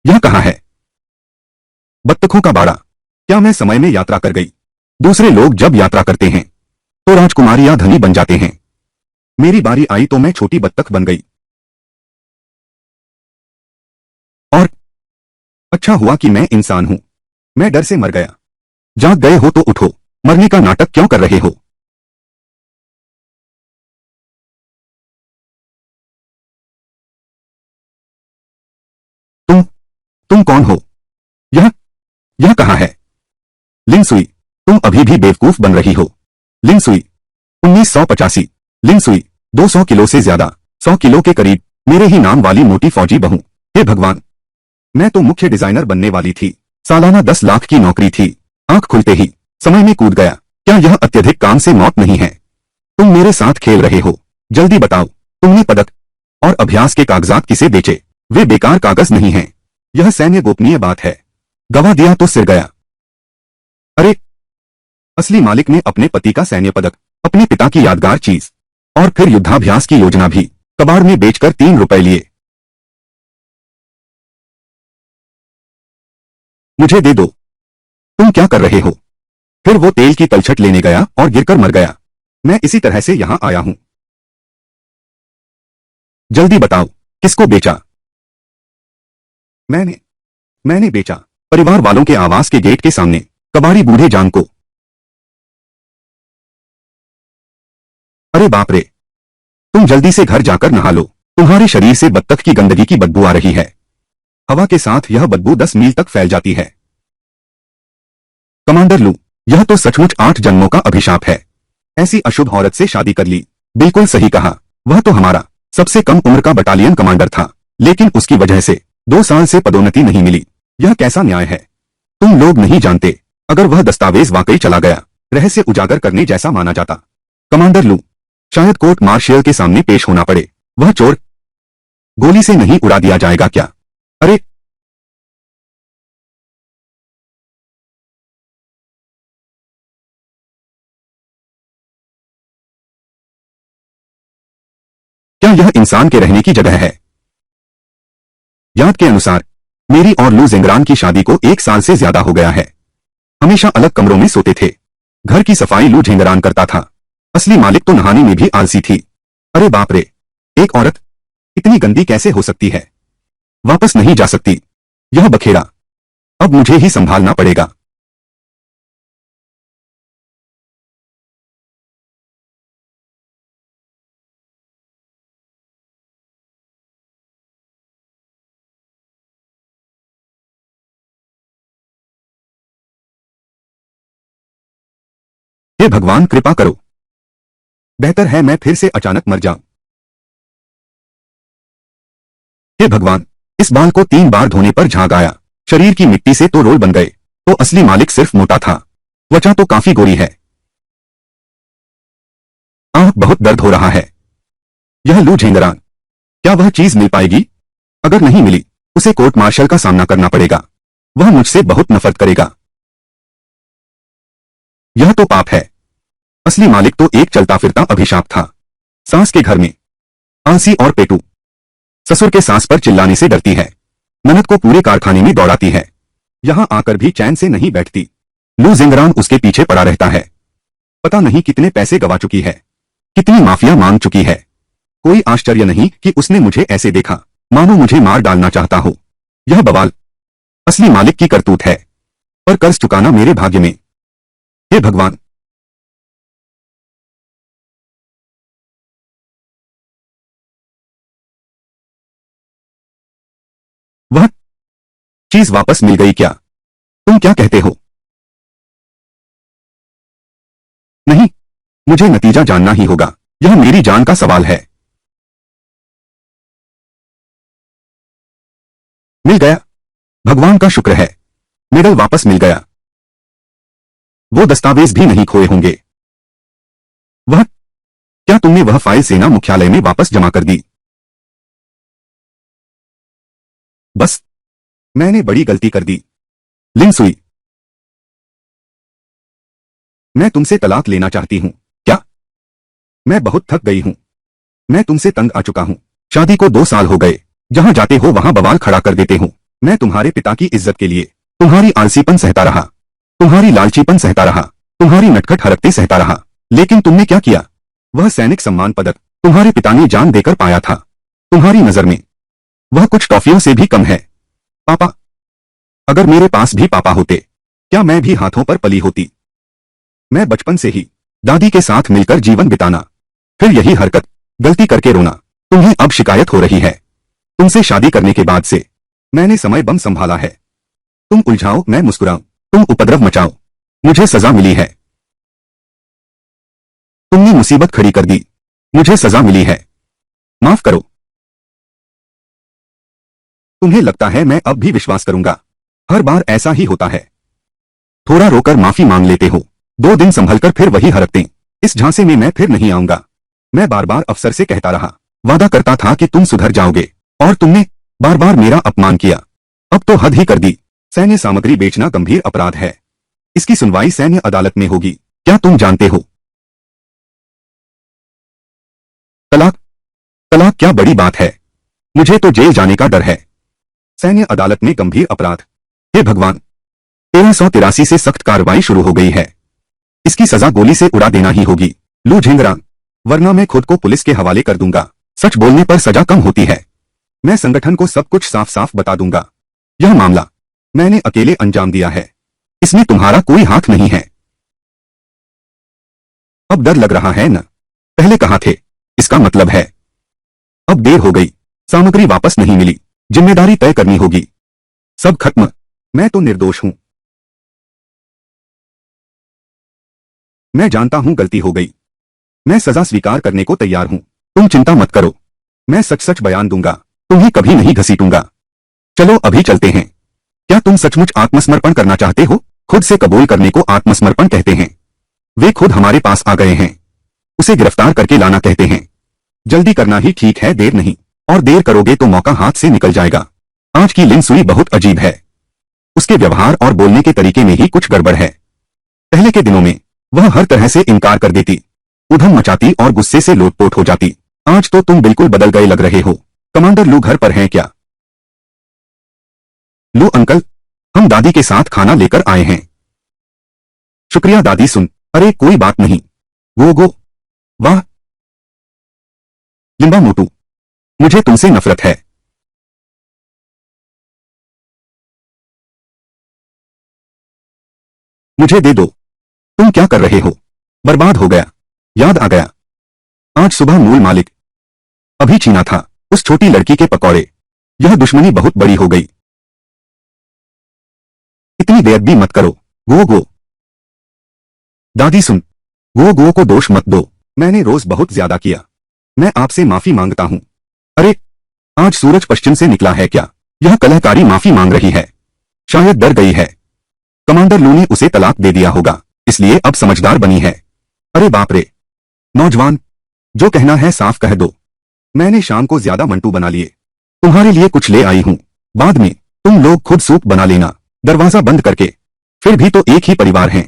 यह कहाँ है? बत्तखों का बाड़ा। क्या मैं समय में यात्रा कर गई? दूसरे लोग जब यात्रा करते हैं तो राजकुमार या धनी बन जाते हैं। मेरी बारी आई तो मैं छोटी बत्तख बन गई। और अच्छा हुआ कि मैं इंसान हूं। मैं डर से मर गया। जाग गए हो तो उठो। मरने का नाटक क्यों कर रहे हो? तुम तुम कौन हो? यह यह कहाँ है? लिनसुई, तुम अभी भी बेवकूफ बन रही हो। लिनसुई, 1985। लिनसुई, 200 किलो से ज्यादा, 100 किलो के करीब, मेरे ही नाम वाली मोटी फौजी बहू। हे भगवान, मैं तो मुख्य डिजाइनर बनने वाली थी। सालाना 10 लाख की नौकरी थी। आंख खुलते ही समय में कूद गया। क्या यह अत्यधिक काम से मौत नहीं है? तुम मेरे साथ खेल रहे हो। जल्दी बताओ, तुमने पदक और अभ्यास के कागजात किसे बेचे? वे बेकार कागज नहीं हैं। यह सैन्य गोपनीय बात है। गवा दिया तो सिर गया। अरे, असली मालिक ने अपने पति का सैन्य पदक, अपने पिता की यादगार चीज और फिर युद्धाभ्यास की योजना भी कबाड़ में बेचकर 3 रुपए लिए। मुझे दे दो। तुम क्या कर रहे हो? फिर वो तेल की तलछट लेने गया और गिरकर मर गया। मैं इसी तरह से यहां आया हूं। जल्दी बताओ, किसको बेचा? मैंने मैंने बेचा। परिवार वालों के आवास के गेट के सामने कबाड़ी बूढ़े जान को। अरे बाप रे, तुम जल्दी से घर जाकर नहा लो। तुम्हारे शरीर से बत्तख की गंदगी की बदबू आ रही है। हवा के साथ यह बदबू 10 मील तक फैल जाती है। कमांडर लू, यह तो सचमुच 8 जन्मों का अभिशाप है। ऐसी अशुभ औरत से शादी कर ली। बिल्कुल सही कहा। वह तो हमारा सबसे कम उम्र का बटालियन कमांडर था, लेकिन उसकी वजह से 2 साल से पदोन्नति नहीं मिली। यह कैसा न्याय है? तुम लोग नहीं जानते, अगर वह दस्तावेज वाकई चला गया, रहस्य उजागर करने जैसा माना जाता। कमांडर लू, शायद कोर्ट मार्शियल के सामने पेश होना पड़े। वह चोर गोली से नहीं उड़ा दिया जाएगा क्या? अरे, क्या यह इंसान के रहने की जगह है? याद के अनुसार मेरी और लू जेंगरान की शादी को 1 साल से ज्यादा हो गया है। हमेशा अलग कमरों में सोते थे। घर की सफाई लू झेंगरान करता था। असली मालिक तो नहाने में भी आलसी थी। अरे बाप रे, एक औरत इतनी गंदी कैसे हो सकती है? वापस नहीं जा सकती। यह बखेड़ा अब मुझे ही संभालना पड़ेगा। हे भगवान, कृपा करो। बेहतर है मैं फिर से अचानक मर जाऊं। हे भगवान, इस बाल को 3 बार धोने पर झाग आया। शरीर की मिट्टी से तो रोल बन गए। तो असली मालिक सिर्फ मोटा था। त्वचा तो काफी गोरी है। बहुत दर्द हो रहा है। यह लू झेंगरान, क्या वह चीज मिल पाएगी? अगर नहीं मिली, उसे कोर्ट मार्शल का सामना करना पड़ेगा। वह मुझसे बहुत नफरत करेगा। यह तो पाप है। असली मालिक तो एक चलता फिरता अभिशाप था। सास के घर में आलसी और पेटू। ससुर के सास पर चिल्लाने से डरती है। ननद को पूरे कारखाने में दौड़ाती है। यहां आकर भी चैन से नहीं बैठती। लू जेंगरान उसके पीछे पड़ा रहता है। पता नहीं कितने पैसे गवा चुकी है, कितनी माफिया मांग चुकी है। कोई आश्चर्य नहीं कि उसने मुझे ऐसे देखा, मानो मुझे मार डालना चाहता हो। यह बवाल असली मालिक की करतूत है, पर कर्ज चुकाना मेरे भाग्य में। हे भगवान, वह चीज वापस मिल गई क्या? तुम क्या कहते हो? नहीं, मुझे नतीजा जानना ही होगा। यह मेरी जान का सवाल है। मिल गया। भगवान का शुक्र है। मेडल वापस मिल गया। वो दस्तावेज भी नहीं खोए होंगे। वह क्या तुमने वह फाइल सेना मुख्यालय में वापस जमा कर दी? बस, मैंने बड़ी गलती कर दी। लिनसुई, मैं तुमसे तलाक लेना चाहती हूं। क्या? मैं बहुत थक गई हूं। मैं तुमसे तंग आ चुका हूं। शादी को 2 साल हो गए। जहां जाते हो वहां बवाल खड़ा कर देते हो। मैं तुम्हारे पिता की इज्जत के लिए तुम्हारी आलसीपन सहता रहा, तुम्हारी लालचीपन सहता रहा, तुम्हारी नटखट हरकतें सहता रहा, लेकिन तुमने क्या किया? वह सैनिक सम्मान पदक तुम्हारे पिता ने जान देकर पाया था। तुम्हारी नजर में वह कुछ टॉफियों से भी कम है। पापा, अगर मेरे पास भी पापा होते, क्या मैं भी हाथों पर पली होती? मैं बचपन से ही दादी के साथ मिलकर जीवन बिताना, फिर यही हरकत, गलती करके रोना। तुम्हें अब शिकायत हो रही है। तुमसे शादी करने के बाद से मैंने समय बम संभाला है। तुम उलझाओ, मैं मुस्कुराऊं, तुम उपद्रव मचाओ, मुझे सजा मिली है। तुमने मुसीबत खड़ी कर दी, मुझे सजा मिली है। माफ करो। तुम्हें लगता है मैं अब भी विश्वास करूंगा? हर बार ऐसा ही होता है। थोड़ा रोकर माफी मांग लेते हो, 2 दिन संभलकर फिर वही हरकतें। इस झांसे में मैं फिर नहीं आऊंगा। मैं बार बार अफसर से कहता रहा, वादा करता था कि तुम सुधर जाओगे, और तुमने बार बार मेरा अपमान किया। अब तो हद ही कर दी। सैन्य सामग्री बेचना गंभीर अपराध है। इसकी सुनवाई सैन्य अदालत में होगी। क्या तुम जानते हो? तलाक, तलाक क्या बड़ी बात है? मुझे तो जेल जाने का डर है। सैन्य अदालत में गंभीर अपराध। हे भगवान, 1383 से सख्त कार्रवाई शुरू हो गई है। इसकी सजा गोली से उड़ा देना ही होगी। लू झिंगरा, वरना मैं खुद को पुलिस के हवाले कर दूंगा। सच बोलने पर सजा कम होती है। मैं संगठन को सब कुछ साफ साफ बता दूंगा। यह मामला मैंने अकेले अंजाम दिया है। इसमें तुम्हारा कोई हाथ नहीं है। अब डर लग रहा है न? पहले कहा थे, इसका मतलब है अब देर हो गई। सामग्री वापस नहीं मिली, जिम्मेदारी तय करनी होगी। सब खत्म। मैं तो निर्दोष हूं। मैं जानता हूं गलती हो गई। मैं सजा स्वीकार करने को तैयार हूं। तुम चिंता मत करो, मैं सच सच बयान दूंगा। तुम्हें कभी नहीं घसीटूंगा। चलो अभी चलते हैं। क्या तुम सचमुच आत्मसमर्पण करना चाहते हो? खुद से कबूल करने को आत्मसमर्पण कहते हैं। वे खुद हमारे पास आ गए हैं। उसे गिरफ्तार करके लाना कहते हैं। जल्दी करना ही ठीक है, देर नहीं। और देर करोगे तो मौका हाथ से निकल जाएगा। आज की लिन सुई बहुत अजीब है। उसके व्यवहार और बोलने के तरीके में ही कुछ गड़बड़ है। पहले के दिनों में वह हर तरह से इनकार कर देती, उधम मचाती और गुस्से से लोटपोट हो जाती। आज तो तुम बिल्कुल बदल गए लग रहे हो। कमांडर लू घर पर हैं क्या? लू अंकल, हम दादी के साथ खाना लेकर आए हैं। शुक्रिया दादी। सुन, अरे कोई बात नहीं। गो, वाह लिम्बा मोटू, मुझे तुमसे नफरत है। मुझे दे दो। तुम क्या कर रहे हो? बर्बाद हो गया। याद आ गया, आज सुबह मूल मालिक अभी छीना था उस छोटी लड़की के पकौड़े। यह दुश्मनी बहुत बड़ी हो गई। इतनी बेअदबी मत करो। गो, दादी सुन, गो को दोष मत दो। मैंने रोज बहुत ज्यादा किया। मैं आपसे माफी मांगता हूं। अरे, आज सूरज पश्चिम से निकला है क्या? यह कलहकारी माफी मांग रही है। शायद डर गई है। कमांडर लू ने उसे तलाक दे दिया होगा, इसलिए अब समझदार बनी है। अरे बाप रे, नौजवान, जो कहना है साफ कह दो। मैंने शाम को ज्यादा मंटू बना लिए। तुम्हारे लिए कुछ ले आई हूं, बाद में तुम लोग खुद सूप बना लेना, दरवाजा बंद करके। फिर भी तो एक ही परिवार हैं।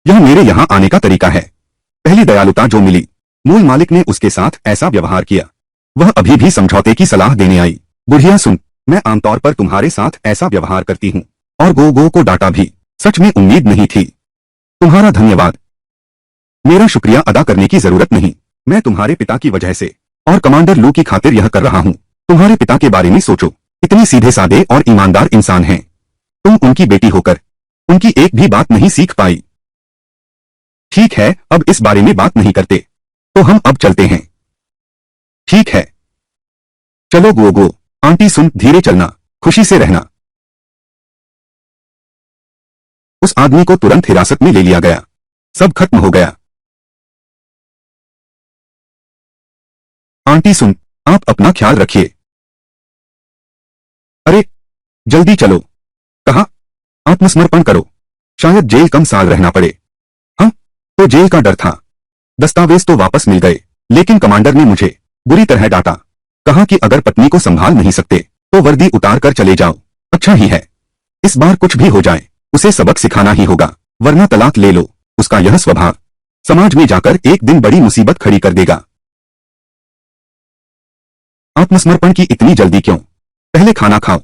यह मेरे यहां आने का तरीका है। पहली दयालुता जो मिली, मूल मालिक ने उसके साथ ऐसा व्यवहार किया। वह अभी भी समझौते की सलाह देने आई। बुढ़िया सुन, मैं आमतौर पर तुम्हारे साथ ऐसा व्यवहार करती हूं, और गो को डांटा भी। सच में उम्मीद नहीं थी। तुम्हारा धन्यवाद। मेरा शुक्रिया अदा करने की जरूरत नहीं। मैं तुम्हारे पिता की वजह से और कमांडर लू की खातिर यह कर रहा हूं। तुम्हारे पिता के बारे में सोचो, इतने सीधे साधे और ईमानदार इंसान हैं। तुम उनकी बेटी होकर उनकी एक भी बात नहीं सीख पाई। ठीक है, अब इस बारे में बात नहीं करते, तो हम अब चलते हैं। ठीक है, चलो गो। आंटी सुन, धीरे चलना, खुशी से रहना। उस आदमी को तुरंत हिरासत में ले लिया गया। सब खत्म हो गया। आंटी सुन, आप अपना ख्याल रखिए। अरे, जल्दी चलो। कहा, आत्मसमर्पण करो। शायद जेल कम साल रहना पड़े। हाँ, तो जेल का डर था। दस्तावेज तो वापस मिल गए, लेकिन कमांडर ने मुझे बुरी तरह डांटा। कहा कि अगर पत्नी को संभाल नहीं सकते तो वर्दी उतार कर चले जाओ। अच्छा ही है, इस बार कुछ भी हो जाए उसे सबक सिखाना ही होगा, वरना तलाक ले लो। उसका यह स्वभाव समाज में जाकर एक दिन बड़ी मुसीबत खड़ी कर देगा। आत्मसमर्पण की इतनी जल्दी क्यों? पहले खाना खाओ।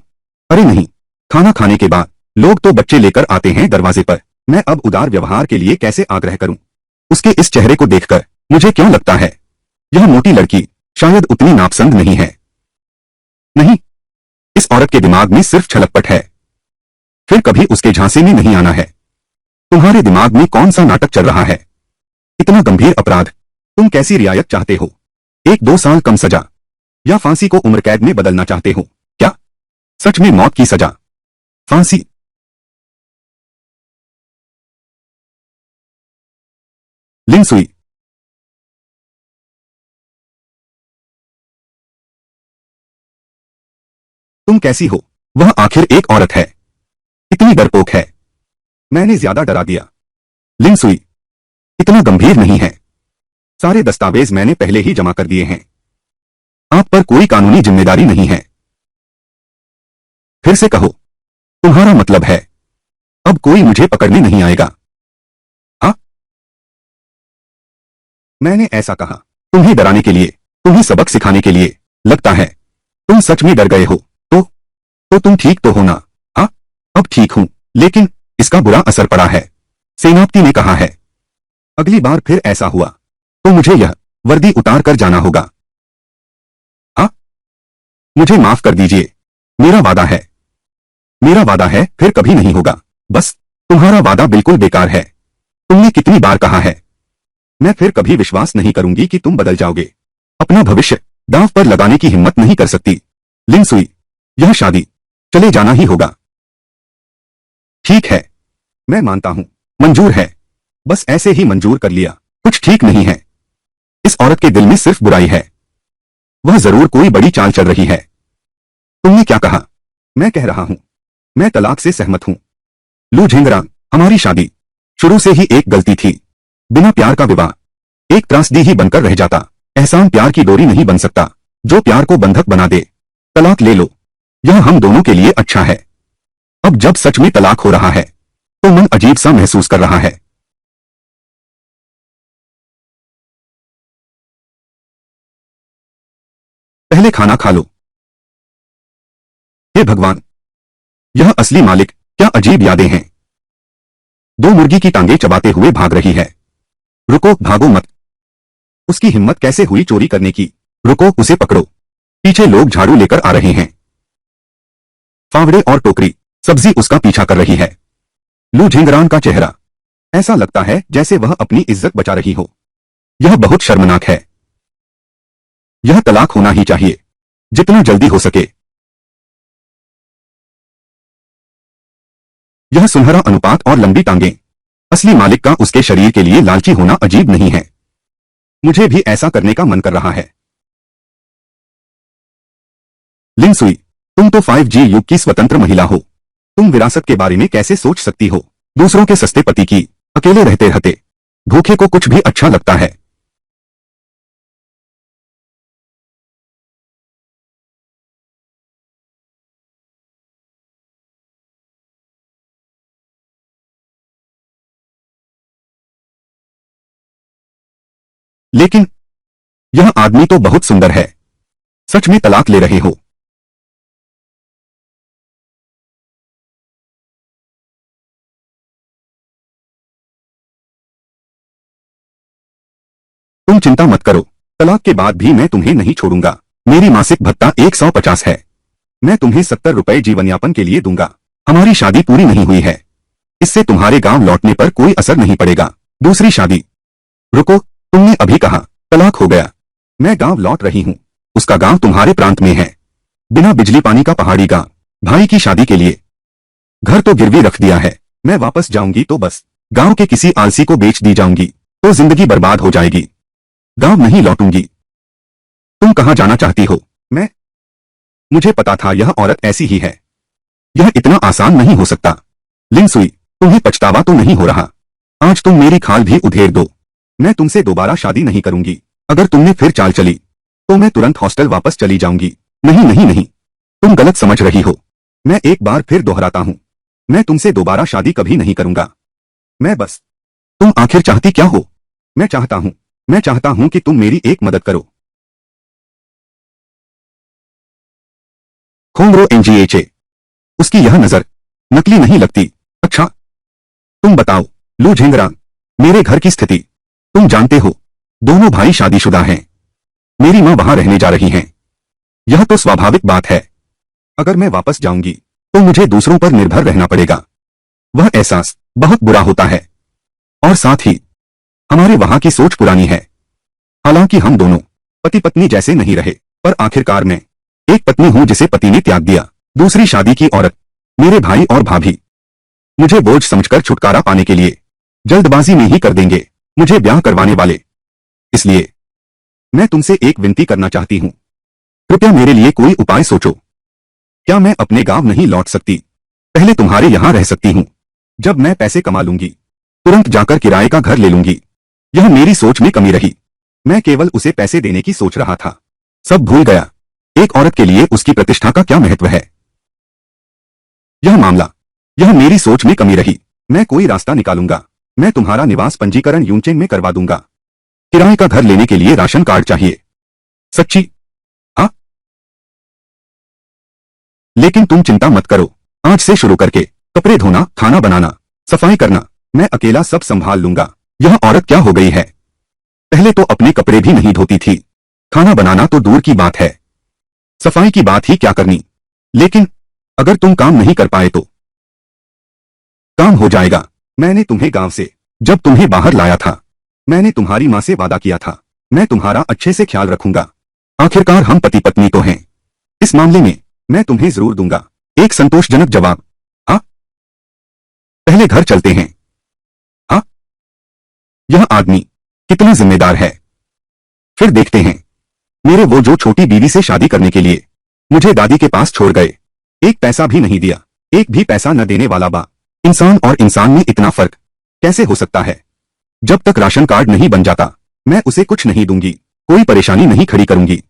अरे नहीं, खाना खाने के बाद लोग तो बच्चे लेकर आते हैं दरवाजे पर। मैं अब उदार व्यवहार के लिए कैसे आग्रह करूं? उसके इस चेहरे को देखकर मुझे क्यों लगता है यह मोटी लड़की शायद उतनी नापसंद नहीं है। नहीं, इस औरत के दिमाग में सिर्फ छलकपट है, फिर कभी उसके झांसे में नहीं आना है। तुम्हारे दिमाग में कौन सा नाटक चल रहा है? इतना गंभीर अपराध, तुम कैसी रियायत चाहते हो? 1-2 साल कम सजा या फांसी को उम्र कैद में बदलना चाहते हो क्या? सच में मौत की सजा? फांसी? लिन सुई, तुम कैसी हो? वह आखिर एक औरत है, इतनी डरपोक है। मैंने ज्यादा डरा दिया। लिन सुई, इतना गंभीर नहीं है। सारे दस्तावेज मैंने पहले ही जमा कर दिए हैं। आप पर कोई कानूनी जिम्मेदारी नहीं है। फिर से कहो, तुम्हारा मतलब है अब कोई मुझे पकड़ने नहीं आएगा? हाँ, मैंने ऐसा कहा तुम्हें डराने के लिए, तुम्हें सबक सिखाने के लिए। लगता है तुम सच में डर गए हो। तो तुम ठीक तो हो ना? हाँ, अब ठीक हूं, लेकिन इसका बुरा असर पड़ा है। सेनापति ने कहा है अगली बार फिर ऐसा हुआ तो मुझे यह वर्दी उतार कर जाना होगा। हाँ, मुझे माफ कर दीजिए, मेरा वादा है। मेरा वादा है फिर कभी नहीं होगा। बस, तुम्हारा वादा बिल्कुल बेकार है। तुमने कितनी बार कहा है? मैं फिर कभी विश्वास नहीं करूंगी कि तुम बदल जाओगे। अपना भविष्य दांव पर लगाने की हिम्मत नहीं कर सकती। लिन सुई, यह शादी चले जाना ही होगा। ठीक है, मैं मानता हूं, मंजूर है। बस ऐसे ही मंजूर कर लिया। कुछ ठीक नहीं है। इस औरत के दिल में सिर्फ बुराई है। वह जरूर कोई बड़ी चाल चल रही है। तुमने क्या कहा? मैं कह रहा हूं, मैं तलाक से सहमत हूं। लू झिंगरांग, हमारी शादी शुरू से ही एक गलती थी। बिना प्यार का विवाह एक त्रासदी ही बनकर रह जाता। एहसान प्यार की डोरी नहीं बन सकता जो प्यार को बंधक बना दे। तलाक ले लो, यह हम दोनों के लिए अच्छा है। अब जब सच में तलाक हो रहा है तो मन अजीब सा महसूस कर रहा है। पहले खाना खा लो। हे भगवान, यह असली मालिक, क्या अजीब यादें हैं। 2 मुर्गी की टांगे चबाते हुए भाग रही है। रुको, भागो मत। उसकी हिम्मत कैसे हुई चोरी करने की? रुको, उसे पकड़ो। पीछे लोग झाड़ू लेकर आ रहे हैं। फावड़े और टोकरी, सब्जी उसका पीछा कर रही है। लू झिंगरान का चेहरा, ऐसा लगता है जैसे वह अपनी इज्जत बचा रही हो। यह बहुत शर्मनाक है। यह तलाक होना ही चाहिए, जितना जल्दी हो सके। यह सुनहरा अनुपात और लंबी टांगें, असली मालिक का उसके शरीर के लिए लालची होना अजीब नहीं है। मुझे भी ऐसा करने का मन कर रहा है। लिन सुई, तुम तो 5G युग की स्वतंत्र महिला हो। तुम विरासत के बारे में कैसे सोच सकती हो? दूसरों के सस्ते पति की, अकेले रहते रहते भूखे को कुछ भी अच्छा लगता है। लेकिन यह आदमी तो बहुत सुंदर है। सच में तलाक ले रहे हो? तुम चिंता मत करो, तलाक के बाद भी मैं तुम्हें नहीं छोड़ूंगा। मेरी मासिक भत्ता 150 है। मैं तुम्हें 70 रुपए जीवन यापन के लिए दूंगा। हमारी शादी पूरी नहीं हुई है, इससे तुम्हारे गांव लौटने पर कोई असर नहीं पड़ेगा। दूसरी शादी? रुको, तुमने अभी कहा तलाक हो गया। मैं गांव लौट रही हूं। उसका गांव तुम्हारे प्रांत में है, बिना बिजली पानी का पहाड़ी गांव। भाई की शादी के लिए घर तो गिरवी रख दिया है। मैं वापस जाऊंगी तो बस गांव के किसी आलसी को बेच दी जाऊंगी, तो जिंदगी बर्बाद हो जाएगी। गांव नहीं लौटूंगी। तुम कहां जाना चाहती हो? मैं? मुझे पता था यह औरत ऐसी ही है। यह इतना आसान नहीं हो सकता। लिन सुई, तुम्हें पछतावा तो नहीं हो रहा? आज तुम मेरी खाल भी उधेड़ दो। मैं तुमसे दोबारा शादी नहीं करूंगी। अगर तुमने फिर चाल चली तो मैं तुरंत हॉस्टल वापस चली जाऊंगी। नहीं नहीं नहीं, तुम गलत समझ रही हो। मैं एक बार फिर दोहराता हूं, मैं तुमसे दोबारा शादी कभी नहीं करूंगा। मैं बस, तुम आखिर चाहती क्या हो? मैं चाहता हूं कि तुम मेरी एक मदद करो। खोंगरो एनजीएचए। उसकी यह नजर नकली नहीं लगती। अच्छा, तुम बताओ लू झेंगरा, मेरे घर की स्थिति तुम जानते हो। दोनों भाई शादीशुदा हैं। मेरी मां वहां रहने जा रही हैं। यह तो स्वाभाविक बात है। अगर मैं वापस जाऊंगी तो मुझे दूसरों पर निर्भर रहना पड़ेगा। वह एहसास बहुत बुरा होता है। और साथ ही हमारे वहां की सोच पुरानी है। हालांकि हम दोनों पति पत्नी जैसे नहीं रहे, पर आखिरकार मैं एक पत्नी हूं जिसे पति ने त्याग दिया। दूसरी शादी की औरत मेरे भाई और भाभी मुझे बोझ समझकर छुटकारा पाने के लिए जल्दबाजी में ही कर देंगे मुझे ब्याह करवाने वाले। इसलिए मैं तुमसे एक विनती करना चाहती हूं, कृपया मेरे लिए कोई उपाय सोचो। क्या मैं अपने गांव नहीं लौट सकती? पहले तुम्हारे यहां रह सकती हूं। जब मैं पैसे कमा लूंगी तुरंत जाकर किराए का घर ले लूंगी। यह मेरी सोच में कमी रही। मैं केवल उसे पैसे देने की सोच रहा था, सब भूल गया एक औरत के लिए उसकी प्रतिष्ठा का क्या महत्व है। यह मेरी सोच में कमी रही। मैं कोई रास्ता निकालूंगा। मैं तुम्हारा निवास पंजीकरण यूनचेंग में करवा दूंगा। किराए का घर लेने के लिए राशन कार्ड चाहिए। सच्ची? हाँ। लेकिन तुम चिंता मत करो, आज से शुरू करके कपड़े धोना, खाना बनाना, सफाई करना मैं अकेला सब संभाल लूंगा। यह औरत क्या हो गई है? पहले तो अपने कपड़े भी नहीं धोती थी। खाना बनाना तो दूर की बात है, सफाई की बात ही क्या करनी। लेकिन अगर तुम काम नहीं कर पाए तो काम हो जाएगा। मैंने तुम्हें गांव से जब तुम्हें बाहर लाया था, मैंने तुम्हारी मां से वादा किया था मैं तुम्हारा अच्छे से ख्याल रखूंगा। आखिरकार हम पति पत्नी तो हैं। इस मामले में मैं तुम्हें जरूर दूंगा एक संतोषजनक जवाब। हाँ, पहले घर चलते हैं। हाँ, यह आदमी कितना जिम्मेदार है। फिर देखते हैं। मेरे वो जो छोटी बीवी से शादी करने के लिए मुझे दादी के पास छोड़ गए, एक पैसा भी नहीं दिया। एक भी पैसा न देने वाला बा। इंसान और इंसान में इतना फर्क कैसे हो सकता है? जब तक राशन कार्ड नहीं बन जाता मैं उसे कुछ नहीं दूंगी, कोई परेशानी नहीं खड़ी करूंगी।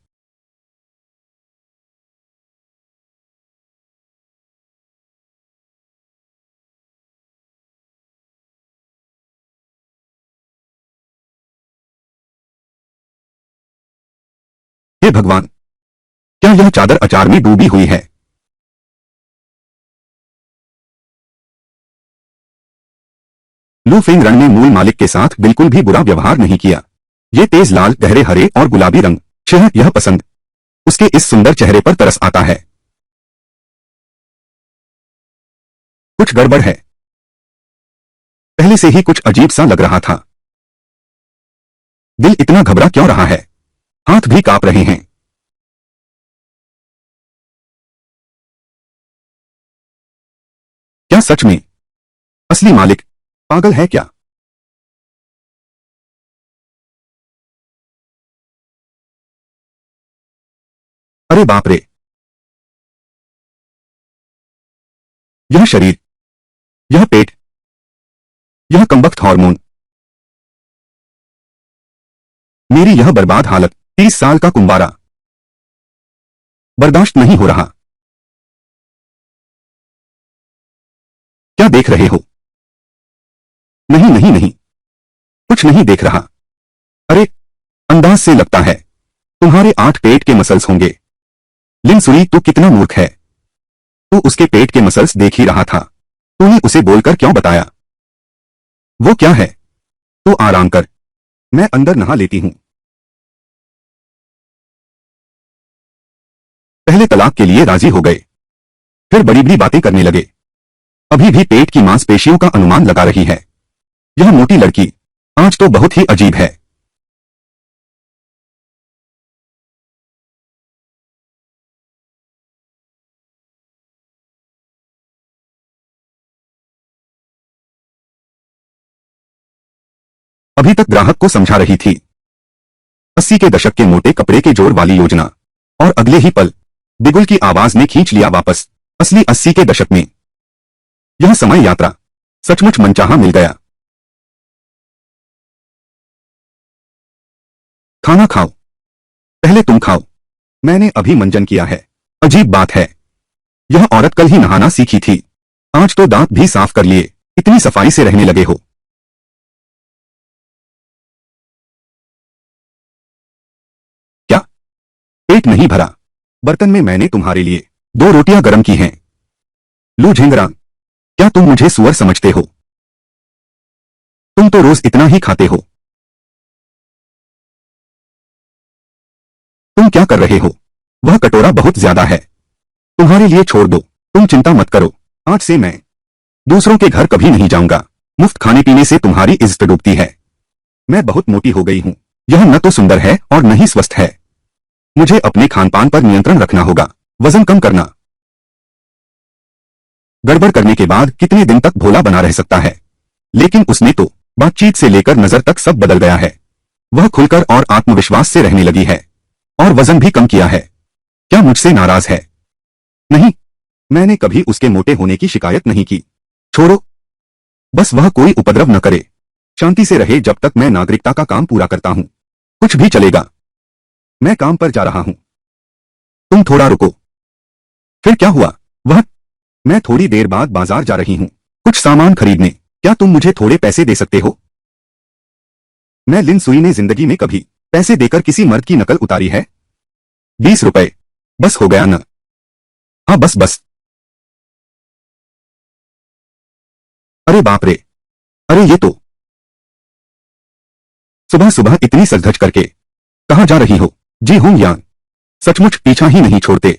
हे भगवान, क्या यह चादर अचार में डूबी हुई है? लू फेंग रण ने मूल मालिक के साथ बिल्कुल भी बुरा व्यवहार नहीं किया। ये तेज लाल, गहरे हरे और गुलाबी रंग, यह पसंद उसके इस सुंदर चेहरे पर तरस आता है। कुछ गड़बड़ है। पहले से ही कुछ अजीब सा लग रहा था। दिल इतना घबरा क्यों रहा है? हाथ भी कांप रहे हैं। क्या सच में असली मालिक पागल है क्या? अरे बाप रे, यह शरीर, यह पेट, यह कमबख्त हार्मोन, मेरी यह बर्बाद हालत, 30 साल का कुंवारा, बर्दाश्त नहीं हो रहा। क्या देख रहे हो? नहीं नहीं नहीं, कुछ नहीं देख रहा। अरे, अंदाज से लगता है तुम्हारे 8 पेट के मसल्स होंगे। लिन सुई, तू कितना मूर्ख है। तू उसके पेट के मसल्स देख ही रहा था। तूने उसे बोलकर क्यों बताया? वो क्या है? तू आराम कर, मैं अंदर नहा लेती हूं। पहले तलाक के लिए राजी हो गए, फिर बड़ी बड़ी बातें करने लगे। अभी भी पेट की मांसपेशियों का अनुमान लगा रही है। यह मोटी लड़की आज तो बहुत ही अजीब है। अभी तक ग्राहक को समझा रही थी। 80 के दशक के मोटे कपड़े के जोड़ वाली योजना, और अगले ही पल बिगुल की आवाज ने खींच लिया वापस असली 80 के दशक में। यह समय यात्रा सचमुच मनचाहा मिल गया। खाना खाओ, पहले तुम खाओ, मैंने अभी मंजन किया है। अजीब बात है, यह औरत कल ही नहाना सीखी थी, आज तो दांत भी साफ कर लिए। इतनी सफाई से रहने लगे हो। क्या पेट नहीं भरा? बर्तन में मैंने तुम्हारे लिए 2 रोटियां गर्म की हैं। लू झिंगरा, क्या तुम मुझे सुअर समझते हो? तुम तो रोज इतना ही खाते हो। तुम क्या कर रहे हो? वह कटोरा बहुत ज्यादा है, तुम्हारे लिए छोड़ दो। तुम चिंता मत करो, आज से मैं दूसरों के घर कभी नहीं जाऊंगा। मुफ्त खाने पीने से तुम्हारी इज्जत डूबती है। मैं बहुत मोटी हो गई हूं, यह न तो सुंदर है और न ही स्वस्थ है। मुझे अपने खानपान पर नियंत्रण रखना होगा, वजन कम करना। गड़बड़ करने के बाद कितने दिन तक भोला बना रह सकता है? लेकिन उसने तो बातचीत से लेकर नजर तक सब बदल गया है। वह खुलकर और आत्मविश्वास से रहने लगी है और वजन भी कम किया है। क्या मुझसे नाराज है? नहीं, मैंने कभी उसके मोटे होने की शिकायत नहीं की। छोड़ो, बस वह कोई उपद्रव न करे, शांति से रहे जब तक मैं नागरिकता का काम पूरा करता हूं। कुछ भी चलेगा, मैं काम पर जा रहा हूं। तुम थोड़ा रुको। फिर क्या हुआ? वह मैं थोड़ी देर बाद बाजार जा रही हूं, कुछ सामान खरीदने। क्या तुम मुझे थोड़े पैसे दे सकते हो? मैं लिन सुई ने जिंदगी में कभी पैसे देकर किसी मर्द की नकल उतारी है? 20 रुपए, बस हो गया न? हाँ बस बस। अरे बाप रे, अरे ये तो सुबह सुबह इतनी सजधज करके कहाँ जा रही हो? जी हूं यान, सचमुच पीछा ही नहीं छोड़ते।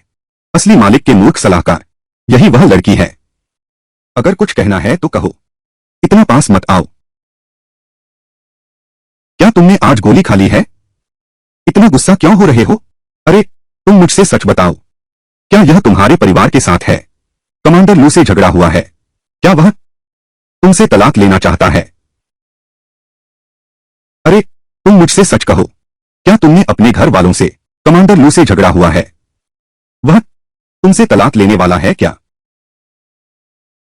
असली मालिक के मूर्ख सलाहकार, यही वह लड़की है। अगर कुछ कहना है तो कहो, इतना पास मत आओ। क्या तुमने आज गोली खा ली है? इतना गुस्सा क्यों हो रहे हो? अरे तुम मुझसे सच बताओ, क्या यह तुम्हारे परिवार के साथ है? कमांडर लू से झगड़ा हुआ है? क्या वह तुमसे तलाक लेना चाहता है? अरे तुम मुझसे सच कहो, क्या तुमने अपने घर वालों से कमांडर लू से झगड़ा हुआ है? वह तुमसे तलाक लेने वाला है क्या?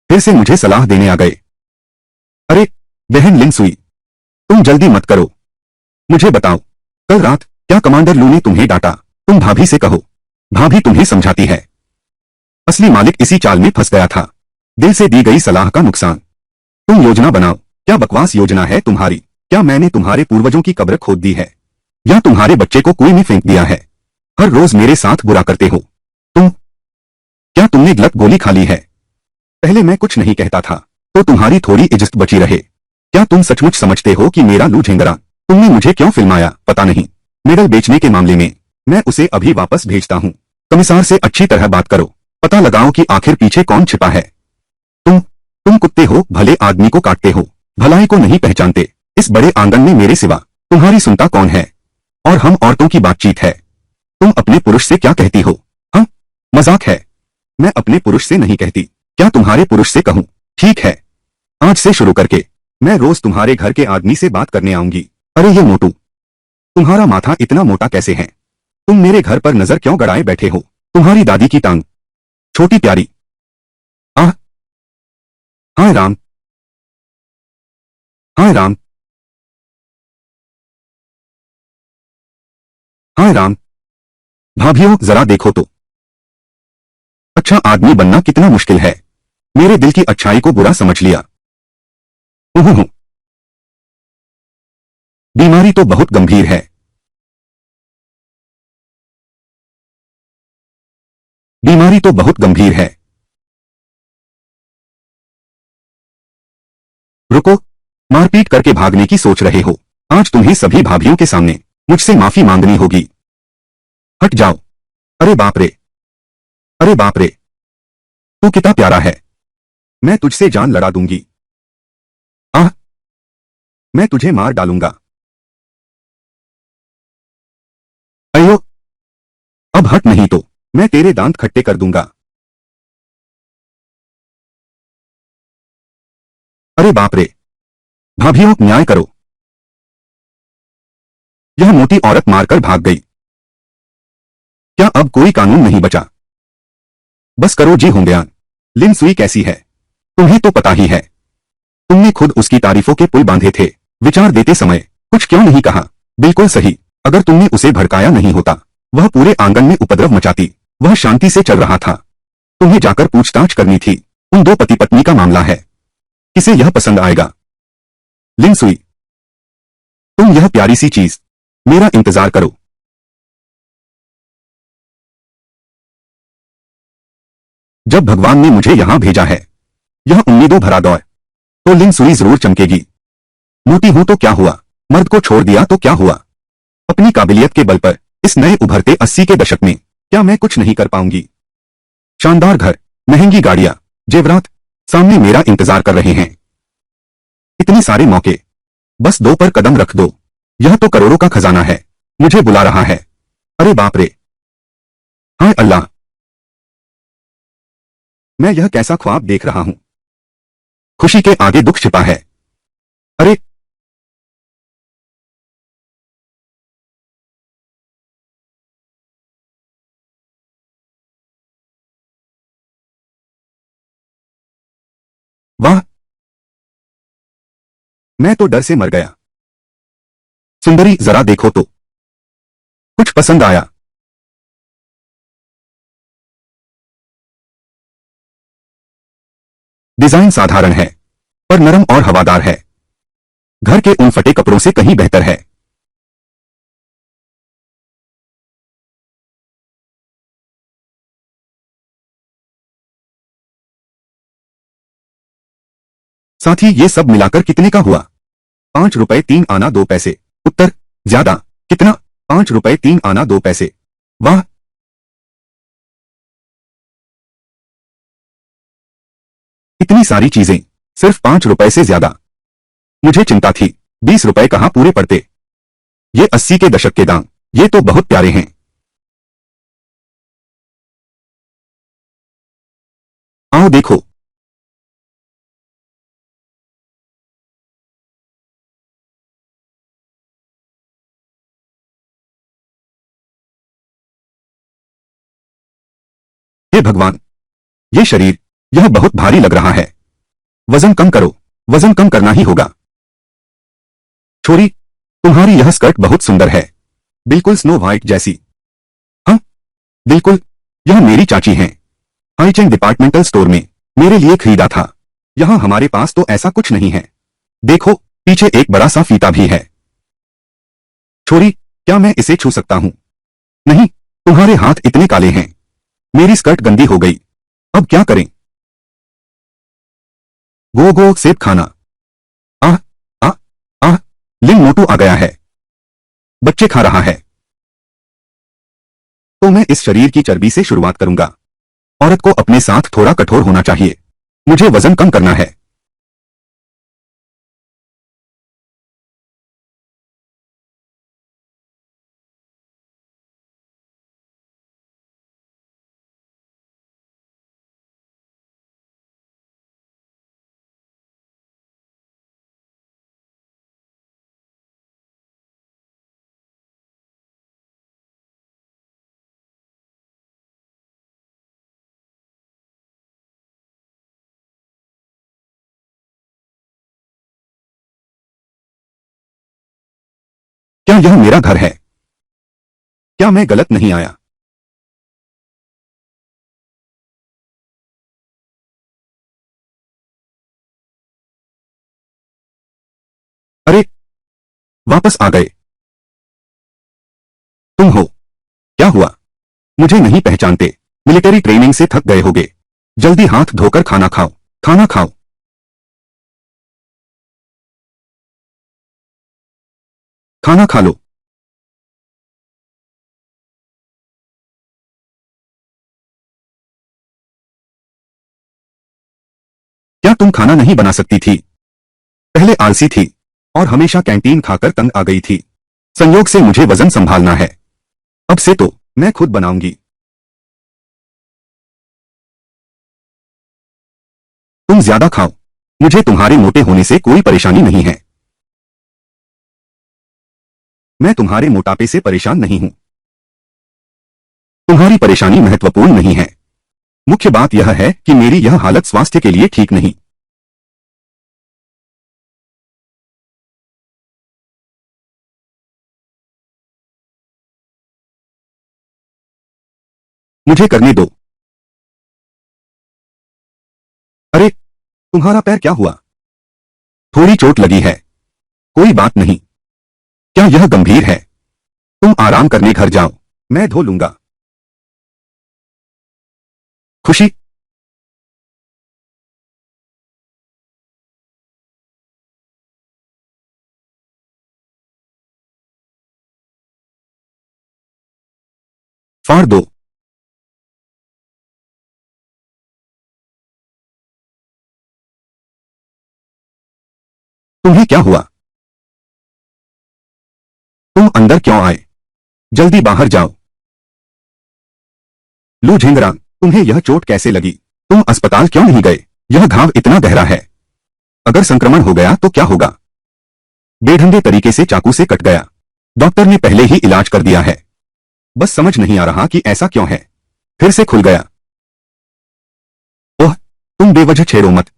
फिर से मुझे सलाह देने आ गए। अरे बहन लिन सुई, तुम जल्दी मत करो, मुझे बताओ, कल रात क्या कमांडर लू ने तुम्हें डांटा? तुम भाभी से कहो, भाभी तुम्हें समझाती है। असली मालिक इसी चाल में फंस गया था, दिल से दी गई सलाह का नुकसान। तुम योजना बनाओ। क्या बकवास योजना है तुम्हारी? क्या मैंने तुम्हारे पूर्वजों की कब्र खोद दी है या तुम्हारे बच्चे को कुएं में फेंक दिया है? हर रोज मेरे साथ बुरा करते हो तुम। क्या तुमने गलत गोली खा ली है? पहले मैं कुछ नहीं कहता था तो तुम्हारी थोड़ी इज्जत बची रहे। क्या तुम सचमुच समझते हो कि मेरा लू झिंगरा तुमने मुझे क्यों फिल्माया? पता नहीं, मेडल बेचने के मामले में मैं उसे अभी वापस भेजता हूं। कमिसार से अच्छी तरह बात करो, पता लगाओ कि आखिर पीछे कौन छिपा है। तुम कुत्ते हो, भले आदमी को काटते हो, भलाई को नहीं पहचानते। इस बड़े आंगन में मेरे सिवा तुम्हारी सुनता कौन है? और हम औरतों की बातचीत है, तुम अपने पुरुष से क्या कहती हो? हम मजाक है, मैं अपने पुरुष से नहीं कहती। क्या तुम्हारे पुरुष से कहूं? ठीक है, आज से शुरू करके मैं रोज तुम्हारे घर के आदमी से बात करने आऊंगी। अरे ये मोटू, तुम्हारा माथा इतना मोटा कैसे है? तुम मेरे घर पर नजर क्यों गड़ाए बैठे हो? तुम्हारी दादी की टांग छोटी प्यारी। आह, हाय राम, हाय राम, हाय राम। भाभीओ जरा देखो तो, अच्छा आदमी बनना कितना मुश्किल है। मेरे दिल की अच्छाई को बुरा समझ लिया। उहुहु, बीमारी तो बहुत गंभीर है। बीमारी तो बहुत गंभीर है। रुको, मारपीट करके भागने की सोच रहे हो? आज तुम्हें सभी भाभीयों के सामने मुझसे माफी मांगनी होगी। हट जाओ। अरे बाप रे, अरे बाप रे, तू कितना प्यारा है, मैं तुझसे जान लड़ा दूंगी। आह, मैं तुझे मार डालूंगा। अयो, अब हट नहीं तो मैं तेरे दांत खट्टे कर दूंगा। अरे बाप रे, भाभीओ न्याय करो। यह मोटी औरत मारकर भाग गई। क्या अब कोई कानून नहीं बचा? बस करो जी होंगयान। लिन सुई कैसी है तुम्हें तो पता ही है, तुमने खुद उसकी तारीफों के पुल बांधे थे। विचार देते समय कुछ क्यों नहीं कहा? बिल्कुल सही, अगर तुमने उसे भड़काया नहीं होता वह पूरे आंगन में उपद्रव मचाती। वह शांति से चल रहा था, तुम्हें जाकर पूछताछ करनी थी। उन दो पति पत्नी का मामला है, किसे यह पसंद आएगा? लिन सुई, तुम यह प्यारी सी चीज, मेरा इंतजार करो। जब भगवान ने मुझे यहां भेजा है, यह उम्मीदों भरा दौर, तो लिंग सुई जरूर चमकेगी। मोटी हूं तो क्या हुआ, मर्द को छोड़ दिया तो क्या हुआ, अपनी काबिलियत के बल पर इस नए उभरते 80 के दशक में क्या मैं कुछ नहीं कर पाऊंगी। शानदार घर, महंगी गाड़ियां, जेवरात सामने मेरा इंतजार कर रहे हैं। इतने सारे मौके, बस दो पर कदम रख दो, यह तो करोड़ों का खजाना है, मुझे बुला रहा है। अरे बाप रे, हाय अल्लाह, मैं यह कैसा ख्वाब देख रहा हूं। खुशी के आगे दुख छिपा है। अरे वाह, मैं तो डर से मर गया। सुंदरी जरा देखो तो, कुछ पसंद आया? डिजाइन साधारण है, पर नरम और हवादार है, घर के उन फटे कपड़ों से कहीं बेहतर है। साथ ही ये सब मिलाकर कितने का हुआ? 5 रुपए 3 आना 2 पैसे। उत्तर, ज्यादा। कितना? 5 रुपए 3 आना 2 पैसे। वाह, इतनी सारी चीजें सिर्फ 5 रुपए से ज्यादा। मुझे चिंता थी 20 रुपए कहां पूरे पड़ते। ये 80 के दशक के दाम, ये तो बहुत प्यारे हैं। आओ देखो। हे भगवान, ये शरीर, यह बहुत भारी लग रहा है। वजन कम करो, वजन कम करना ही होगा। छोरी, तुम्हारी यह स्कर्ट बहुत सुंदर है, बिल्कुल स्नो व्हाइट जैसी। हाँ, बिल्कुल, यह मेरी चाची हैं। हाईचेंग डिपार्टमेंटल स्टोर में मेरे लिए खरीदा था। यहां हमारे पास तो ऐसा कुछ नहीं है। देखो, पीछे एक बड़ा सा फीता भी है। छोरी, क्या मैं इसे छू सकता हूं? नहीं, तुम्हारे हाथ इतने काले हैं। मेरी स्कर्ट गंदी हो गई, अब क्या करें? गो गो सेब खाना। आह, आह, आह, लिंग मोटू आ गया है, बच्चे खा रहा है। तो मैं इस शरीर की चर्बी से शुरुआत करूंगा। औरत को अपने साथ थोड़ा कठोर होना चाहिए। मुझे वजन कम करना है। क्या यह मेरा घर है? क्या मैं गलत नहीं आया? अरे, वापस आ गए। तुम हो? क्या हुआ? मुझे नहीं पहचानते? मिलिट्री ट्रेनिंग से थक गए होगे। जल्दी हाथ धोकर खाना खाओ, खाना खाओ। खाना खा लो। क्या तुम खाना नहीं बना सकती थी? पहले आलसी थी और हमेशा कैंटीन खाकर तंग आ गई थी। संयोग से मुझे वजन संभालना है, अब से तो मैं खुद बनाऊंगी। तुम ज्यादा खाओ, मुझे तुम्हारे मोटे होने से कोई परेशानी नहीं है। मैं तुम्हारे मोटापे से परेशान नहीं हूं। तुम्हारी परेशानी महत्वपूर्ण नहीं है। मुख्य बात यह है कि मेरी यह हालत स्वास्थ्य के लिए ठीक नहीं। मुझे करने दो। अरे, तुम्हारा पैर क्या हुआ? थोड़ी चोट लगी है, कोई बात नहीं। क्या यह गंभीर है? तुम आराम करने घर जाओ, मैं धो लूंगा। खुशी, फाड़ दो। तुम्हें क्या हुआ? तुम अंदर क्यों आए? जल्दी बाहर जाओ। लू झिंगरान, तुम्हें यह चोट कैसे लगी? तुम अस्पताल क्यों नहीं गए? यह घाव इतना गहरा है, अगर संक्रमण हो गया तो क्या होगा? बेढंगे तरीके से चाकू से कट गया। डॉक्टर ने पहले ही इलाज कर दिया है, बस समझ नहीं आ रहा कि ऐसा क्यों है। फिर से खुल गया। ओह, तुम बेवजह छेड़ो मत।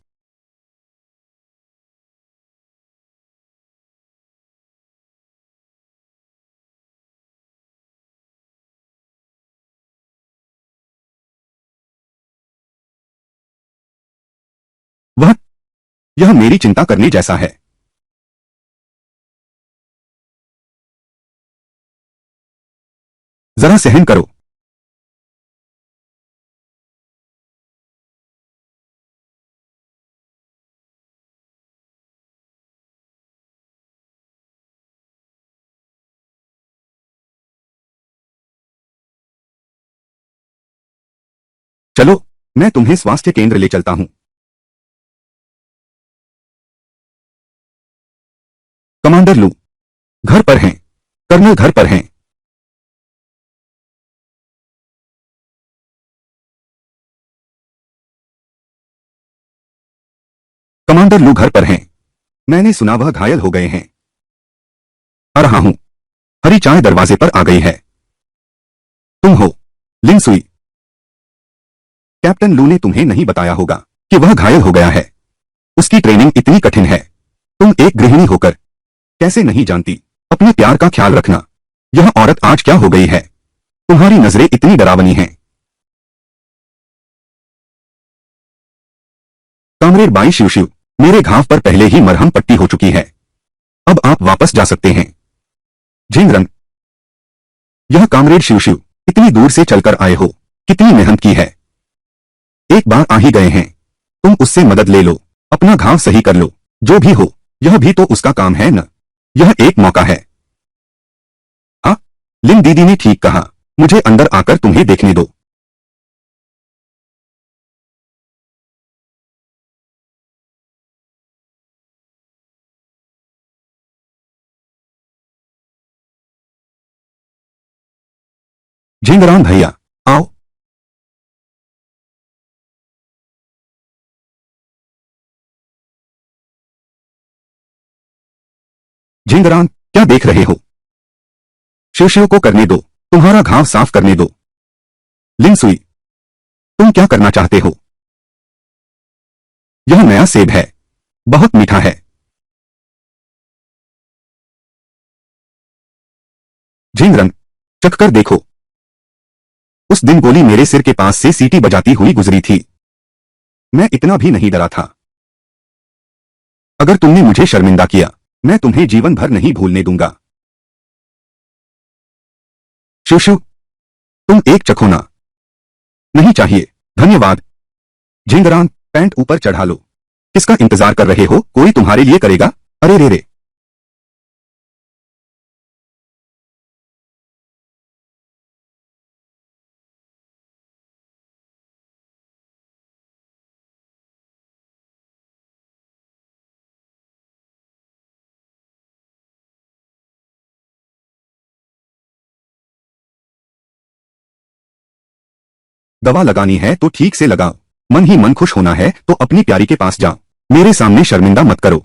वह यह मेरी चिंता करने जैसा है। जरा सहन करो। चलो, मैं तुम्हें स्वास्थ्य केंद्र ले चलता हूं। कमांडर लू घर पर हैं। कर्नल घर पर हैं। कमांडर लू घर पर हैं। मैंने सुना वह घायल हो गए हैं। आ रहा हूं। हरी चाय दरवाजे पर आ गई है। तुम हो लिन सुई। कैप्टन लू ने तुम्हें नहीं बताया होगा कि वह घायल हो गया है। उसकी ट्रेनिंग इतनी कठिन है, तुम एक गृहिणी होकर कैसे नहीं जानती? अपने प्यार का ख्याल रखना। यह औरत आज क्या हो गई है? तुम्हारी नजरें इतनी डरावनी हैं। कामरेड बाई शिव शिव, मेरे घाव पर पहले ही मरहम पट्टी हो चुकी है, अब आप वापस जा सकते हैं। झिंगरन, यह कामरेड शिव शिव, इतनी दूर से चलकर आए हो, कितनी मेहनत की है। एक बार आ ही गए हैं, तुम उससे मदद ले लो, अपना घाव सही कर लो। जो भी हो, यह भी तो उसका काम है न। यह एक मौका है। हाँ, लिन दीदी ने ठीक कहा, मुझे अंदर आकर तुम्हें देखने दो। झिंगरान भैया, आओ। झिंगरान, क्या देख रहे हो? शिव शिव को करने दो, तुम्हारा घाव साफ करने दो। लिन सुई, तुम क्या करना चाहते हो? यह नया सेब है, बहुत मीठा है। झिंगरन, चखकर देखो। उस दिन गोली मेरे सिर के पास से सीटी बजाती हुई गुजरी थी। मैं इतना भी नहीं डरा था। अगर तुमने मुझे शर्मिंदा किया, मैं तुम्हें जीवन भर नहीं भूलने दूंगा। शिशु, तुम एक चखो ना। नहीं चाहिए, धन्यवाद। झिंगरान, पैंट ऊपर चढ़ा लो। किसका इंतजार कर रहे हो? कोई तुम्हारे लिए करेगा। अरे रे रे। दवा लगानी है तो ठीक से लगाओ। मन ही मन खुश होना है तो अपनी प्यारी के पास जाओ। मेरे सामने शर्मिंदा मत करो।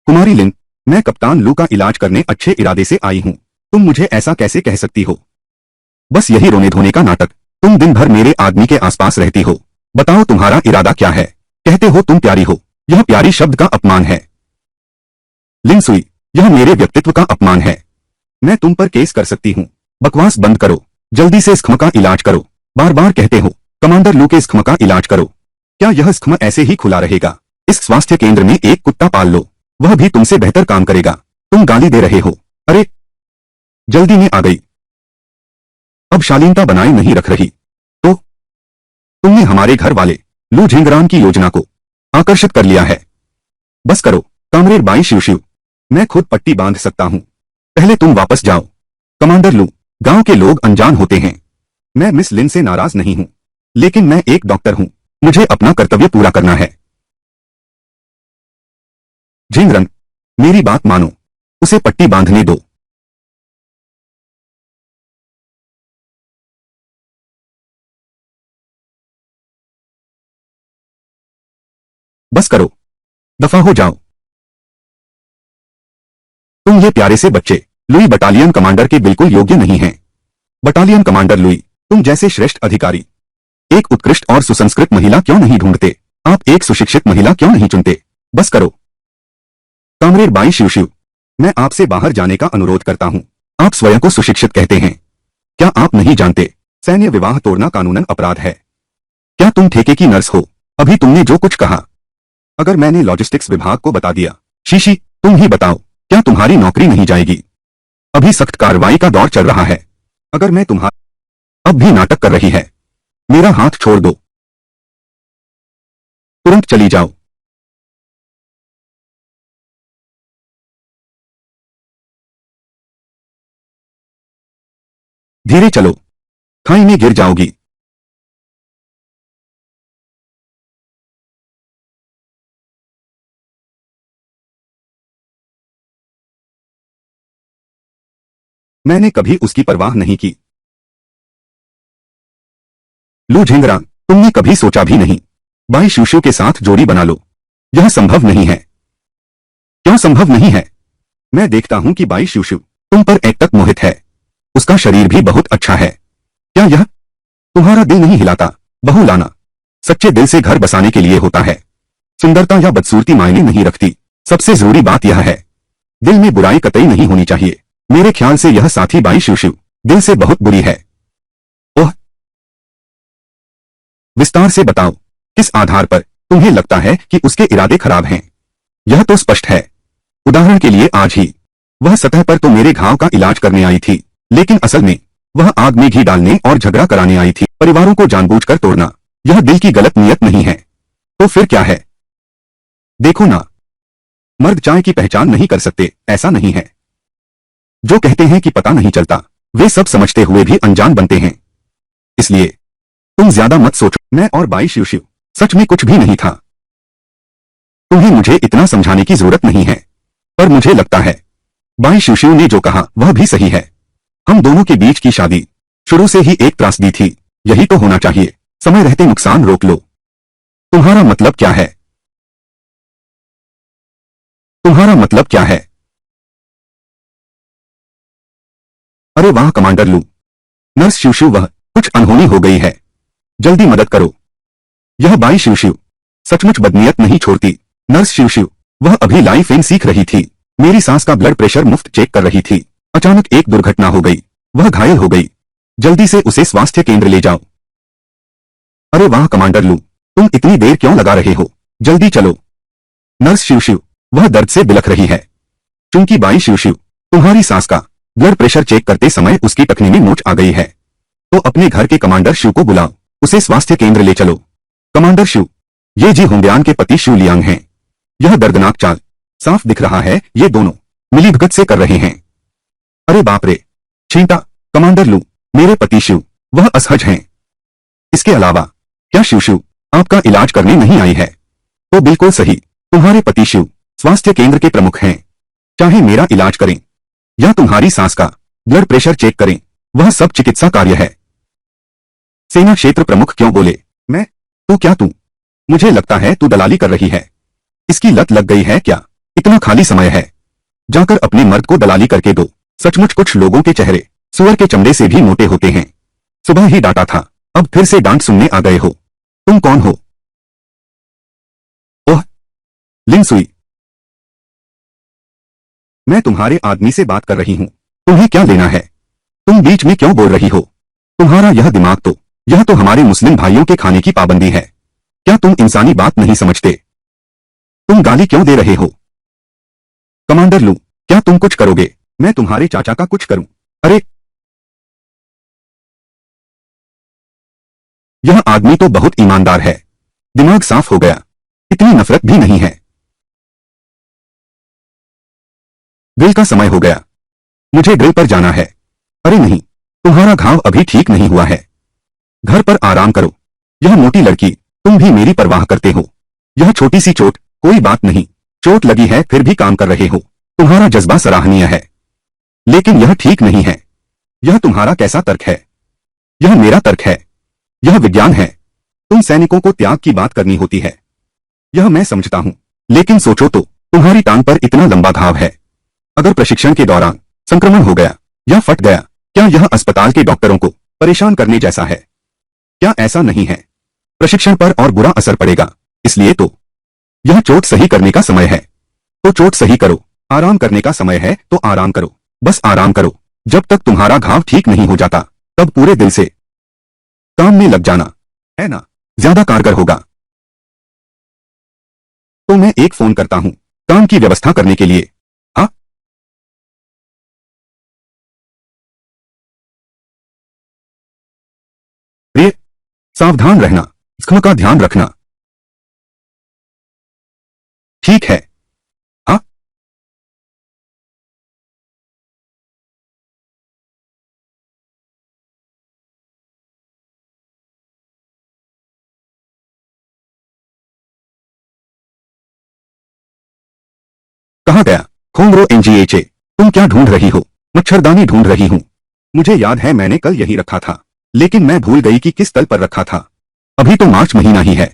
कुमारी लिन, मैं कप्तान लू का इलाज करने अच्छे इरादे से आई हूं। तुम मुझे ऐसा कैसे कह सकती हो? बस यही रोने धोने का नाटक। तुम दिन भर मेरे आदमी के आसपास रहती हो। बताओ तुम्हारा इरादा क्या है? कहते हो तुम प्यारी हो। यह प्यारी शब्द का अपमान है। लिन सुई, यह मेरे व्यक्तित्व का अपमान है। मैं तुम पर केस कर सकती हूँ। बकवास बंद करो। जल्दी से स्खम का इलाज करो। बार बार कहते हो कमांडर लू के स्खम का इलाज करो। क्या यह स्खम ऐसे ही खुला रहेगा? इस स्वास्थ्य केंद्र में एक कुत्ता पाल लो, वह भी तुमसे बेहतर काम करेगा। तुम गाली दे रहे हो। अरे, जल्दी में आ गई। अब शालीनता बनाए नहीं रख रही तो? तुमने हमारे घर वाले लू झिंगरान की योजना को आकर्षित कर लिया है। बस करो कामरेड बाई शिव शिव, मैं खुद पट्टी बांध सकता हूं। पहले तुम वापस जाओ। कमांडर लू, गांव के लोग अनजान होते हैं। मैं मिस लिन से नाराज नहीं हूं, लेकिन मैं एक डॉक्टर हूं, मुझे अपना कर्तव्य पूरा करना है। झिंगरन, मेरी बात मानो, उसे पट्टी बांधने दो। बस करो, दफा हो जाओ। तुम ये प्यारे से बच्चे लुई बटालियन कमांडर के बिल्कुल योग्य नहीं हैं। बटालियन कमांडर लुई, तुम जैसे श्रेष्ठ अधिकारी एक उत्कृष्ट और सुसंस्कृत महिला क्यों नहीं ढूंढते? आप एक सुशिक्षित महिला क्यों नहीं चुनते? बस करो। कामरेड बाई शिव, मैं आपसे बाहर जाने का अनुरोध करता हूं। आप स्वयं को सुशिक्षित कहते हैं। क्या आप नहीं जानते, सैन्य विवाह तोड़ना कानूनन अपराध है? क्या तुम ठेके की नर्स हो? अभी तुमने जो कुछ कहा, अगर मैंने लॉजिस्टिक्स विभाग को बता दिया। शीशी, तुम ही बताओ, क्या तुम्हारी नौकरी नहीं जाएगी? अभी सख्त कार्रवाई का दौर चल रहा है। अगर मैं तुम्हारा अब भी नाटक कर रही है, मेरा हाथ छोड़ दो। तुरंत चली जाओ। धीरे चलो, खाई में गिर जाओगी। मैंने कभी उसकी परवाह नहीं की। लू झिंगरा, तुमने कभी सोचा भी नहीं बाई शिशु के साथ जोड़ी बना लो। यह संभव नहीं है। क्यों संभव नहीं है? मैं देखता हूं कि बाई शिशु तुम पर एक तक मोहित है। उसका शरीर भी बहुत अच्छा है। क्या यह तुम्हारा दिल नहीं हिलाता? बहू लाना सच्चे दिल से घर बसाने के लिए होता है। सुंदरता या बदसूरती मायने नहीं रखती। सबसे जरूरी बात यह है, दिल में बुराई कतई नहीं होनी चाहिए। मेरे ख्याल से यह साथी बाई शिशु दिल से बहुत बुरी है। ओह, विस्तार से बताओ, किस आधार पर तुम्हें लगता है कि उसके इरादे खराब हैं? यह तो स्पष्ट है। उदाहरण के लिए आज ही वह सतह पर तो मेरे घाव का इलाज करने आई थी, लेकिन असल में वह आग में घी डालने और झगड़ा कराने आई थी। परिवारों को जानबूझकर तोड़ना यह दिल की गलत नीयत नहीं है तो फिर क्या है? देखो ना, मर्द चाय की पहचान नहीं कर सकते, ऐसा नहीं है। जो कहते हैं कि पता नहीं चलता, वे सब समझते हुए भी अनजान बनते हैं। इसलिए तुम ज्यादा मत सोचो। मैं और बाई शिव सच में कुछ भी नहीं था। तुम्हें मुझे इतना समझाने की जरूरत नहीं है। पर मुझे लगता है बाई शिव ने जो कहा वह भी सही है। हम दोनों के बीच की शादी शुरू से ही एक त्रासदी थी। यही तो होना चाहिए। समय रहते नुकसान रोक लो। तुम्हारा मतलब क्या है? तुम्हारा मतलब क्या है? अरे वाह कमांडर लू, नर्स शिव, वह कुछ अनहोनी हो गई है। जल्दी मदद करो। यह बाई शिव सचमुच बदनीयत नहीं छोड़ती। नर्स शिव, वह अभी लाइफ इन सीख रही थी। मेरी सांस का ब्लड प्रेशर मुफ्त चेक कर रही थी। अचानक एक दुर्घटना हो गई। वह घायल हो गई। जल्दी से उसे स्वास्थ्य केंद्र ले जाओ। अरे वाह कमांडर लू, तुम इतनी देर क्यों लगा रहे हो? जल्दी चलो। नर्स शिव, वह दर्द से बिलख रही है। चूंकि बाई शिव तुम्हारी सांस का ब्लड प्रेशर चेक करते समय उसकी टखनी में मोच आ गई है, तो अपने घर के कमांडर शिव को बुलाओ। उसे स्वास्थ्य केंद्र ले चलो। कमांडर शिव, ये जी होंगयान के पति शिव लियांग हैं। यह दर्दनाक चाल साफ दिख रहा है, ये दोनों मिलीभगत से कर रहे हैं। अरे बाप रे, छींटा। कमांडर लू, मेरे पति शिव, वह असहज हैं। इसके अलावा क्या शिव आपका इलाज करने नहीं आई है? तो बिल्कुल सही, तुम्हारे पति शिव स्वास्थ्य केंद्र के प्रमुख हैं। चाहे मेरा इलाज करें या तुम्हारी सांस का ब्लड प्रेशर चेक करें, वह सब चिकित्सा कार्य है। सेना क्षेत्र प्रमुख क्यों बोले? मैं? तो क्या तू? मुझे लगता है तू दलाली कर रही है। इसकी लत लग गई है क्या? इतना खाली समय है, जाकर अपने मर्द को दलाली करके दो। सचमुच कुछ लोगों के चेहरे सुअर के चमड़े से भी मोटे होते हैं। सुबह ही डांटा था, अब फिर से डांट सुनने आ गए हो। तुम कौन हो? ओह, लिन सुई, मैं तुम्हारे आदमी से बात कर रही हूं। तुम्हें क्या लेना है? तुम बीच में क्यों बोल रही हो? तुम्हारा यह दिमाग तो, यह तो हमारे मुस्लिम भाइयों के खाने की पाबंदी है। क्या तुम इंसानी बात नहीं समझते? तुम गाली क्यों दे रहे हो? कमांडर लू, क्या तुम कुछ करोगे? मैं तुम्हारे चाचा का कुछ करूं? अरे, यह आदमी तो बहुत ईमानदार है। दिमाग साफ हो गया। इतनी नफरत भी नहीं है। ड्रिल का समय हो गया। मुझे ड्रिल पर जाना है। अरे नहीं, तुम्हारा घाव अभी ठीक नहीं हुआ है। घर पर आराम करो। यह मोटी लड़की, तुम भी मेरी परवाह करते हो। यह छोटी सी चोट, कोई बात नहीं। चोट लगी है फिर भी काम कर रहे हो। तुम्हारा जज्बा सराहनीय है, लेकिन यह ठीक नहीं है। यह तुम्हारा कैसा तर्क है? यह मेरा तर्क है। यह विज्ञान है। तुम सैनिकों को त्याग की बात करनी होती है, यह मैं समझता हूं। लेकिन सोचो तो, तुम्हारी टांग पर इतना लंबा घाव है। अगर प्रशिक्षण के दौरान संक्रमण हो गया या फट गया, क्या यह अस्पताल के डॉक्टरों को परेशान करने जैसा है? क्या ऐसा नहीं है? प्रशिक्षण पर और बुरा असर पड़ेगा। इसलिए तो यह चोट सही करने का समय है, तो चोट सही करो। आराम करने का समय है तो आराम करो, बस आराम करो। जब तक तुम्हारा घाव ठीक नहीं हो जाता, तब पूरे दिल से काम में लग जाना, है ना? ज्यादा कारगर होगा। तो मैं एक फोन करता हूं, काम की व्यवस्था करने के लिए। हाँ, प्रिय, सावधान रहना, जख्म का ध्यान रखना। ठीक है। हाँ, कहाँ गया? खोंगरो एनजीएचए, तुम क्या ढूंढ रही हो? मच्छरदानी ढूंढ रही हूँ। मुझे याद है मैंने कल यही रखा था, लेकिन मैं भूल गई कि किस तल पर रखा था। अभी तो मार्च महीना ही है।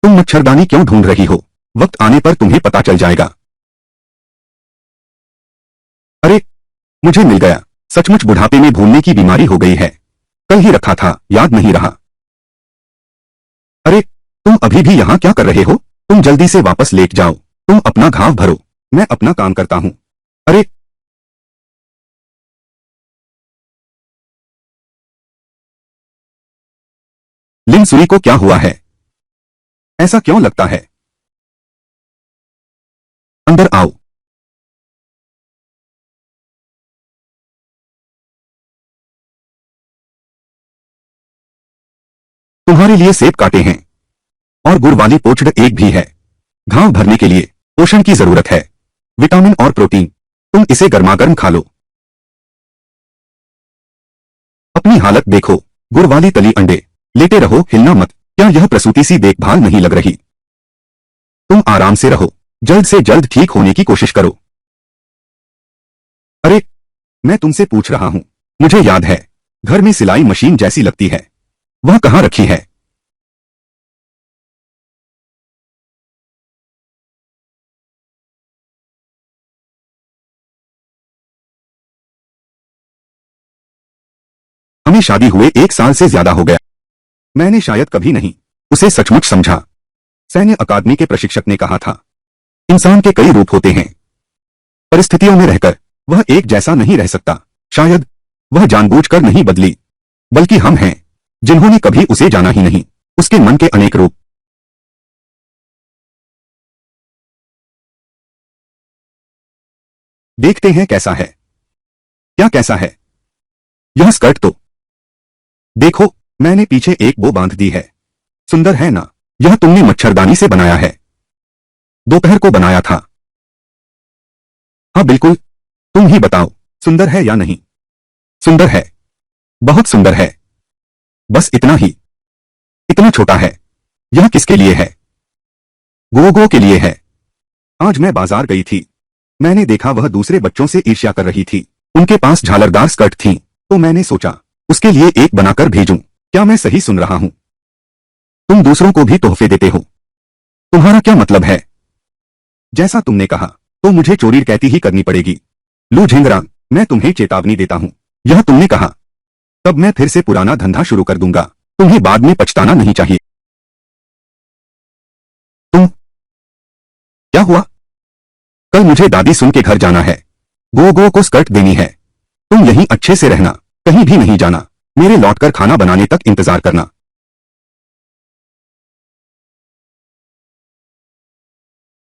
तुम मच्छरदानी क्यों ढूंढ रही हो? वक्त आने पर तुम्हें पता चल जाएगा। अरे, मुझे मिल गया। सचमुच बुढ़ापे में भूलने की बीमारी हो गई है। कल ही रखा था, याद नहीं रहा। अरे, तुम अभी भी यहाँ क्या कर रहे हो? तुम जल्दी से वापस लेट जाओ। तुम अपना घाव भरो, मैं अपना काम करता हूँ। अरे, लिनसुई को क्या हुआ है? ऐसा क्यों लगता है? अंदर आओ। तुम्हारे लिए सेब काटे हैं, और गुड़ वाली पोचड़ एक भी है। घाव भरने के लिए पोषण की जरूरत है, विटामिन और प्रोटीन। तुम इसे गर्मागर्म खा लो। अपनी हालत देखो, गुड़ वाली तली अंडे। लेटे रहो, हिलना मत। क्या यह प्रसूति सी देखभाल नहीं लग रही? तुम आराम से रहो, जल्द से जल्द ठीक होने की कोशिश करो। अरे, मैं तुमसे पूछ रहा हूं। मुझे याद है, घर में सिलाई मशीन जैसी लगती है, वह कहाँ रखी है? हमें शादी हुए 1 साल से ज्यादा हो गया। मैंने शायद कभी नहीं उसे सचमुच समझा। सैन्य अकादमी के प्रशिक्षक ने कहा था, इंसान के कई रूप होते हैं। परिस्थितियों में रहकर वह एक जैसा नहीं रह सकता। शायद वह जानबूझकर नहीं बदली, बल्कि हम हैं जिन्होंने कभी उसे जाना ही नहीं। उसके मन के अनेक रूप। देखते हैं कैसा है। क्या कैसा है? यह स्कर्ट तो देखो, मैंने पीछे एक बो बांध दी है। सुंदर है ना? यह तुमने मच्छरदानी से बनाया है? दोपहर को बनाया था। हाँ बिल्कुल। तुम ही बताओ, सुंदर है या नहीं? सुंदर है, बहुत सुंदर है। बस इतना ही। इतना छोटा है। यह किसके लिए है? गोगो के लिए है। आज मैं बाजार गई थी, मैंने देखा वह दूसरे बच्चों से ईर्ष्या कर रही थी। उनके पास झालरदार स्कर्ट थी, तो मैंने सोचा उसके लिए एक बनाकर भेजूं। क्या मैं सही सुन रहा हूं? तुम दूसरों को भी तोहफे देते हो? तुम्हारा क्या मतलब है? जैसा तुमने कहा, तो मुझे चोरी डकैती ही करनी पड़ेगी। लू झिंगरा, मैं तुम्हें चेतावनी देता हूं। यह तुमने कहा, तब मैं फिर से पुराना धंधा शुरू कर दूंगा। तुम्हें बाद में पछताना नहीं चाहिए। तुम, क्या हुआ? कल मुझे दादी सुन के घर जाना है। गोगो को स्कर्ट देनी है। तुम यहीं अच्छे से रहना, कहीं भी नहीं जाना। मेरे लौटकर खाना बनाने तक इंतजार करना।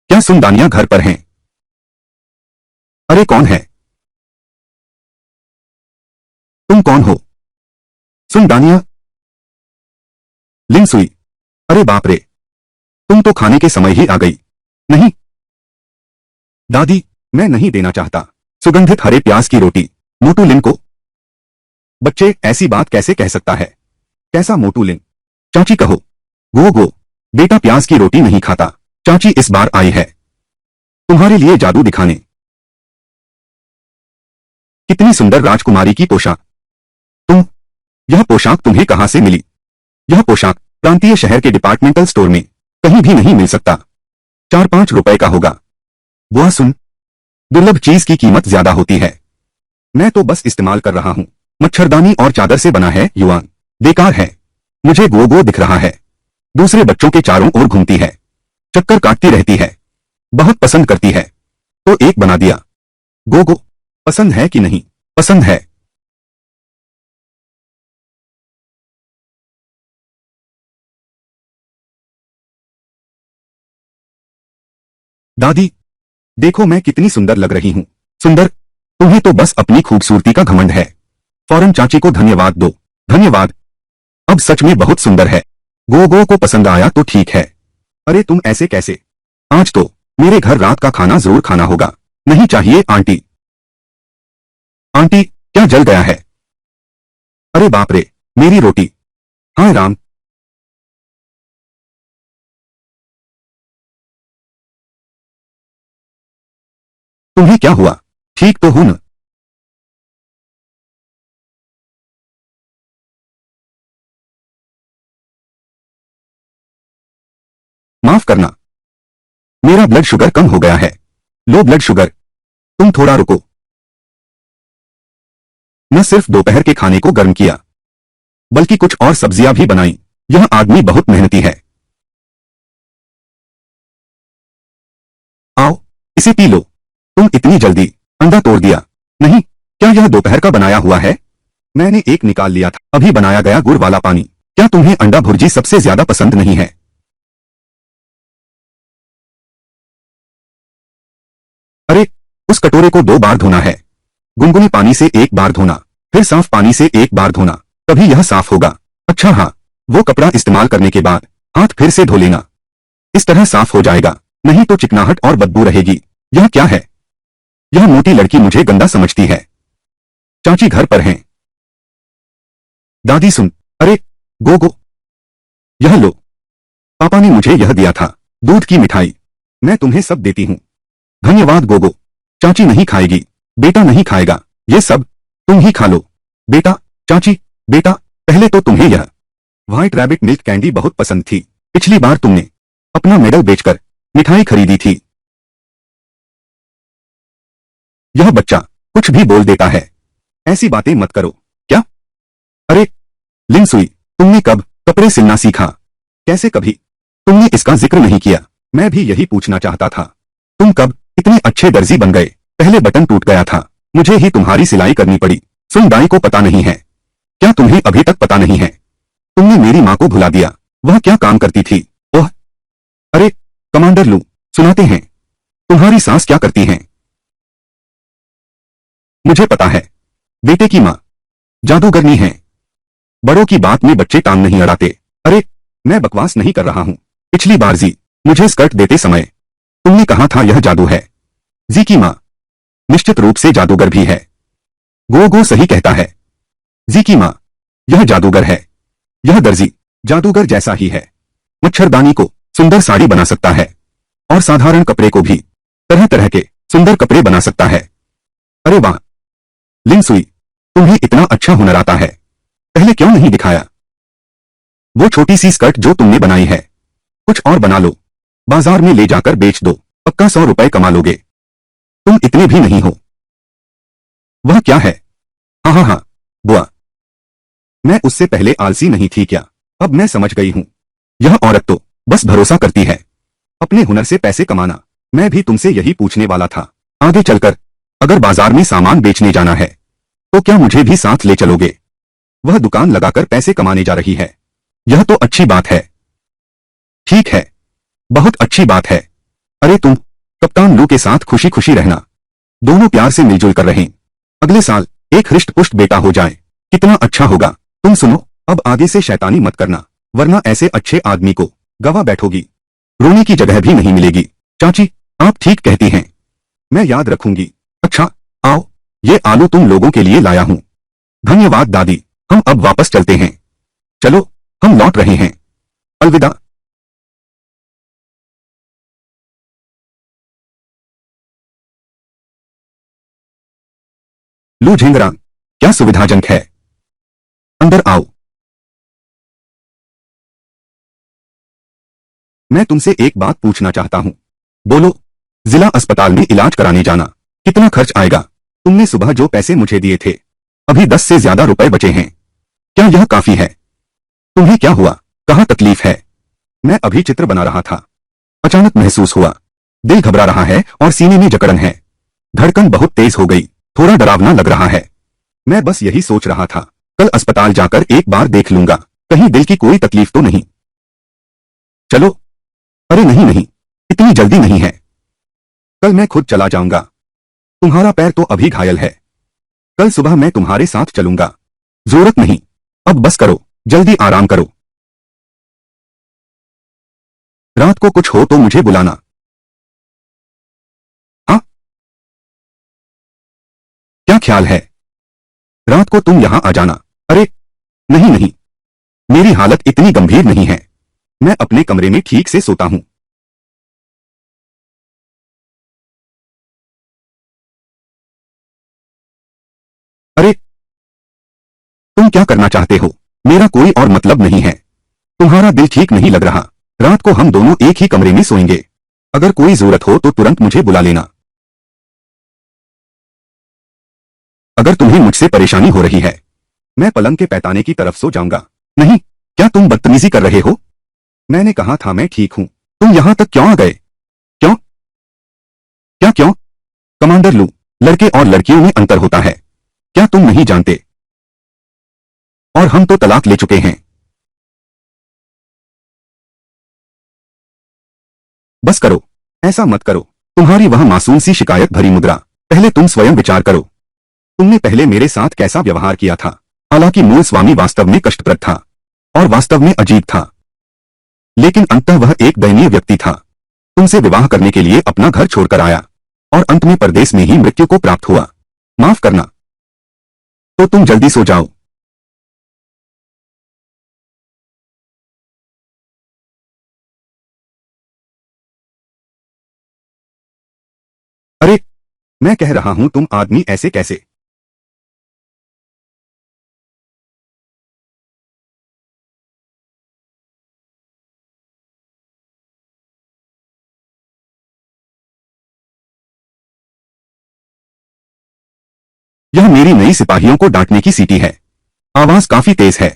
क्या सुनदानियां घर पर हैं? अरे कौन है? तुम कौन हो? सुनदानिया? लिनसुई? अरे बाप रे, तुम तो खाने के समय ही आ गई। नहीं दादी, मैं नहीं देना चाहता। सुगंधित हरे प्याज की रोटी। मोटू लिन को? बच्चे, ऐसी बात कैसे कह सकता है? कैसा मोटू लिंग? चाची कहो। गो गो, बेटा प्याज की रोटी नहीं खाता। चाची इस बार आई है तुम्हारे लिए जादू दिखाने। कितनी सुंदर राजकुमारी की पोशाक। यह पोशाक तुम्हें कहां से मिली? यह पोशाक प्रांतीय शहर के डिपार्टमेंटल स्टोर में कहीं भी नहीं मिल सकता। 4-5 रुपए का होगा। बुआ सुन, दुर्लभ चीज की कीमत ज्यादा होती है। मैं तो बस इस्तेमाल कर रहा हूं। मच्छरदानी और चादर से बना है युवान, बेकार है। मुझे गो गो दिख रहा है, दूसरे बच्चों के चारों ओर घूमती है, चक्कर काटती रहती है, बहुत पसंद करती है, तो एक बना दिया। गो गो, पसंद है कि नहीं? पसंद है। दादी, देखो मैं कितनी सुंदर लग रही हूं। सुंदर? तुम्हें तो बस अपनी खूबसूरती का घमंड है। फौरन चाची को धन्यवाद दो। धन्यवाद? अब सच में बहुत सुंदर है। गो गो को पसंद आया तो ठीक है। अरे तुम ऐसे कैसे? आज तो मेरे घर रात का खाना जरूर खाना होगा। नहीं चाहिए आंटी। आंटी, क्या जल गया है? अरे बाप रे, मेरी रोटी। हाय राम। तुम्हें क्या हुआ? ठीक तो हूं न? माफ करना, मेरा ब्लड शुगर कम हो गया है। Low blood sugar. तुम थोड़ा रुको। न सिर्फ दोपहर के खाने को गर्म किया, बल्कि कुछ और सब्जियां भी बनाई। यह आदमी बहुत मेहनती है। आओ, इसे पी लो। तुम इतनी जल्दी अंडा तोड़ दिया? नहीं, क्या यह दोपहर का बनाया हुआ है? मैंने एक निकाल लिया था, अभी बनाया गया गुड़ वाला पानी। क्या तुम्हें अंडा भुर्जी सबसे ज्यादा पसंद नहीं है? अरे, उस कटोरे को 2 बार धोना है। गुनगुने पानी से 1 बार धोना, फिर साफ पानी से 1 बार धोना, तभी यह साफ होगा। अच्छा हाँ, वो कपड़ा इस्तेमाल करने के बाद हाथ फिर से धो लेना। इस तरह साफ हो जाएगा, नहीं तो चिकनाहट और बदबू रहेगी। यह क्या है? यह मोटी लड़की मुझे गंदा समझती है। चाची घर पर हैं। दादी सुन। अरे, गो गो, यह लो। पापा ने मुझे यह दिया था, दूध की मिठाई। मैं तुम्हें सब देती हूँ। धन्यवाद गोगो। चाची नहीं खाएगी, बेटा नहीं खाएगा, ये सब तुम ही खा लो। बेटा, चाची, बेटा, पहले तो तुम्हें यह व्हाइट रैबिट मिल्क कैंडी बहुत पसंद थी। पिछली बार तुमने अपना मेडल बेचकर मिठाई खरीदी थी। यह बच्चा कुछ भी बोल देता है। ऐसी बातें मत करो। क्या? अरे, लिनसुई, तुमने कब कपड़े सिलना सीखा? कैसे कभी तुमने इसका जिक्र नहीं किया? मैं भी यही पूछना चाहता था। तुम कब इतने अच्छे दर्जी बन गए? पहले बटन टूट गया था, मुझे ही तुम्हारी सिलाई करनी पड़ी। सुन, दाई को पता नहीं है? क्या तुम्हें अभी तक पता नहीं है? तुमने मेरी माँ को भुला दिया। वह क्या काम करती थी? ओह, अरे, कमांडर लू, सुनाते हैं। तुम्हारी सास क्या करती हैं? मुझे पता है, बेटे की माँ जादूगरनी है। बड़ों की बात में बच्चे टांग नहीं अड़ाते। अरे, मैं बकवास नहीं कर रहा हूँ। पिछली बार जी मुझे स्कर्ट देते समय तुमने कहा था यह जादू है। जी की माँ निश्चित रूप से जादूगर भी है। गो गो सही कहता है। जी की माँ, यह जादूगर है। यह दर्जी जादूगर जैसा ही है। मच्छरदानी को सुंदर साड़ी बना सकता है, और साधारण कपड़े को भी तरह तरह के सुंदर कपड़े बना सकता है। अरे वाह, लिनसुई, तुम्हें इतना अच्छा हुनर आता है, पहले क्यों नहीं दिखाया? वो छोटी सी स्कर्ट जो तुमने बनाई है, कुछ और बना लो, बाजार में ले जाकर बेच दो, पक्का 100 रुपए कमा लोगे। तुम इतने भी नहीं हो। वह क्या है? हाँ हाँ हाँ, बुआ, मैं उससे पहले आलसी नहीं थी क्या? अब मैं समझ गई हूँ। यह औरत तो बस भरोसा करती है, अपने हुनर से पैसे कमाना। मैं भी तुमसे यही पूछने वाला था। आगे चलकर अगर बाजार में सामान बेचने जाना है, तो क्या मुझे भी साथ ले चलोगे? वह दुकान लगाकर पैसे कमाने जा रही है। यह तो अच्छी बात है। ठीक है, बहुत अच्छी बात है। अरे तुम कप्तान लू के साथ खुशी खुशी रहना, दोनों प्यार से मिलजुल कर रहें। अगले साल एक हृष्ट पुष्ट बेटा हो जाए, कितना अच्छा होगा। तुम सुनो, अब आगे से शैतानी मत करना, वरना ऐसे अच्छे आदमी को गवा बैठोगी, रोने की जगह भी नहीं मिलेगी। चाची, आप ठीक कहती हैं, मैं याद रखूंगी। अच्छा, आओ, ये आलू तुम लोगों के लिए लाया हूं। धन्यवाद दादी, हम अब वापस चलते हैं। चलो, हम लौट रहे हैं। अलविदा। लो झेंगरा, क्या सुविधाजनक है। अंदर आओ। मैं तुमसे एक बात पूछना चाहता हूं। बोलो। जिला अस्पताल में इलाज कराने जाना कितना खर्च आएगा? तुमने सुबह जो पैसे मुझे दिए थे, अभी 10 से ज्यादा रुपए बचे हैं। क्या यह काफी है? तुम्हें क्या हुआ? कहाँ तकलीफ है? मैं अभी चित्र बना रहा था, अचानक महसूस हुआ दिल घबरा रहा है और सीने में जकड़न है। धड़कन बहुत तेज हो गई, थोड़ा डरावना लग रहा है। मैं बस यही सोच रहा था, कल अस्पताल जाकर एक बार देख लूंगा, कहीं दिल की कोई तकलीफ तो नहीं। चलो। अरे नहीं नहीं, इतनी जल्दी नहीं है। कल मैं खुद चला जाऊंगा। तुम्हारा पैर तो अभी घायल है। कल सुबह मैं तुम्हारे साथ चलूंगा। जरूरत नहीं, अब बस करो, जल्दी आराम करो। रात को कुछ हो तो मुझे बुलाना। हाँ? क्या ख्याल है? रात को तुम यहां आ जाना। अरे नहीं नहीं, मेरी हालत इतनी गंभीर नहीं है। मैं अपने कमरे में ठीक से सोता हूं। अरे तुम क्या करना चाहते हो? मेरा कोई और मतलब नहीं है। तुम्हारा दिल ठीक नहीं लग रहा। रात को हम दोनों एक ही कमरे में सोएंगे। अगर कोई जरूरत हो तो तुरंत मुझे बुला लेना। अगर तुम्हें मुझसे परेशानी हो रही है, मैं पलंग के पैताने की तरफ सो जाऊंगा। नहीं, क्या तुम बदतमीजी कर रहे हो? मैंने कहा था मैं ठीक हूं। तुम यहां तक क्यों आ गए? क्यों? क्या क्यों? कमांडर लू, लड़के और लड़कियों में अंतर होता है, क्या तुम नहीं जानते? और हम तो तलाक ले चुके हैं। बस करो, ऐसा मत करो। तुम्हारी वह मासूम सी शिकायत भरी मुद्रा, पहले तुम स्वयं विचार करो। तुमने पहले मेरे साथ कैसा व्यवहार किया था? हालांकि मूल स्वामी वास्तव में कष्टप्रद था और वास्तव में अजीब था, लेकिन अंततः वह एक दयनीय व्यक्ति था। तुमसे विवाह करने के लिए अपना घर छोड़कर आया और अंत में परदेश में ही मृत्यु को प्राप्त हुआ। माफ करना। तो तुम जल्दी सो जाओ। अरे मैं कह रहा हूं, तुम आदमी ऐसे कैसे? यह मेरी नई सिपाहियों को डांटने की सीटी है। आवाज काफी तेज है।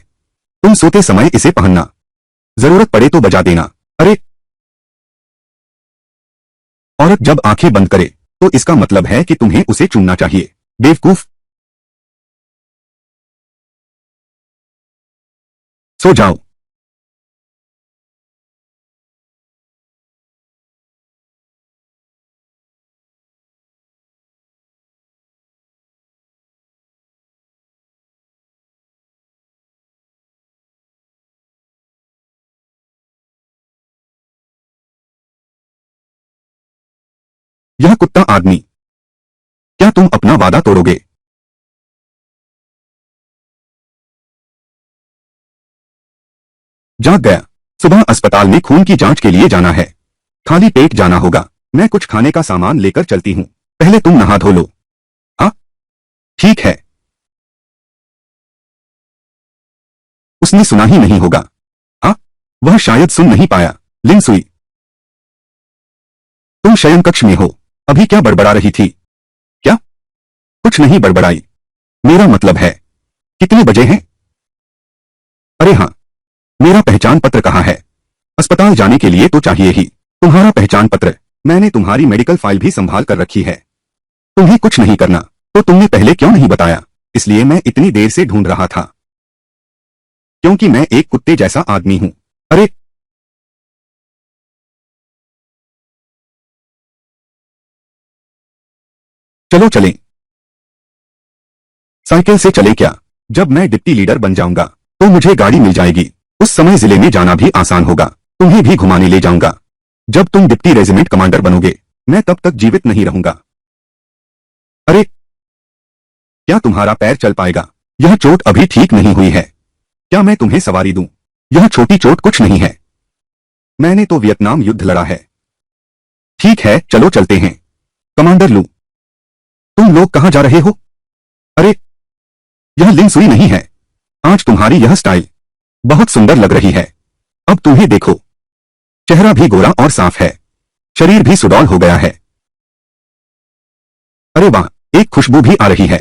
तुम सोते समय इसे पहनना, जरूरत पड़े तो बजा देना। अरे औरत जब आंखें बंद करे तो इसका मतलब है कि तुम्हें उसे चूमना चाहिए। बेवकूफ। सो जाओ। यह कुत्ता आदमी, क्या तुम अपना वादा तोड़ोगे? जाग गया। सुबह अस्पताल में खून की जांच के लिए जाना है। खाली पेट जाना होगा। मैं कुछ खाने का सामान लेकर चलती हूँ, पहले तुम नहा धो लो। हाँ ठीक है। उसने सुना ही नहीं होगा। हाँ, वह शायद सुन नहीं पाया। लिन सुई, तुम शयन कक्ष में हो। अभी क्या बड़बड़ा रही थी? क्या? कुछ नहीं बड़बड़ाई। मेरा मतलब है, कितने बजे हैं? अरे हाँ, मेरा पहचान पत्र कहाँ है? अस्पताल जाने के लिए तो चाहिए ही। तुम्हारा पहचान पत्र? मैंने तुम्हारी मेडिकल फाइल भी संभाल कर रखी है। तुम्हें कुछ नहीं करना तो तुमने पहले क्यों नहीं बताया? इसलिए मैं इतनी देर से ढूंढ रहा था, क्योंकि मैं एक कुत्ते जैसा आदमी हूं। अरे चलो चलें। साइकिल से चले क्या? जब मैं डिप्टी लीडर बन जाऊंगा तो मुझे गाड़ी मिल जाएगी। उस समय जिले में जाना भी आसान होगा। तुम्हें भी घुमाने ले जाऊंगा। जब तुम डिप्टी रेजिमेंट कमांडर बनोगे, मैं तब तक जीवित नहीं रहूंगा। अरे क्या तुम्हारा पैर चल पाएगा? यह चोट अभी ठीक नहीं हुई है। क्या मैं तुम्हें सवारी दूं? यह छोटी चोट कुछ नहीं है। मैंने तो वियतनाम युद्ध लड़ा है। ठीक है, चलो चलते हैं। कमांडर लू, तुम लोग कहां जा रहे हो? अरे, यह लिंग सुई नहीं है। आज तुम्हारी यह स्टाइल बहुत सुंदर लग रही है। अब तुम्हें देखो, चेहरा भी गोरा और साफ है, शरीर भी सुडौल हो गया है। अरे वाह, एक खुशबू भी आ रही है।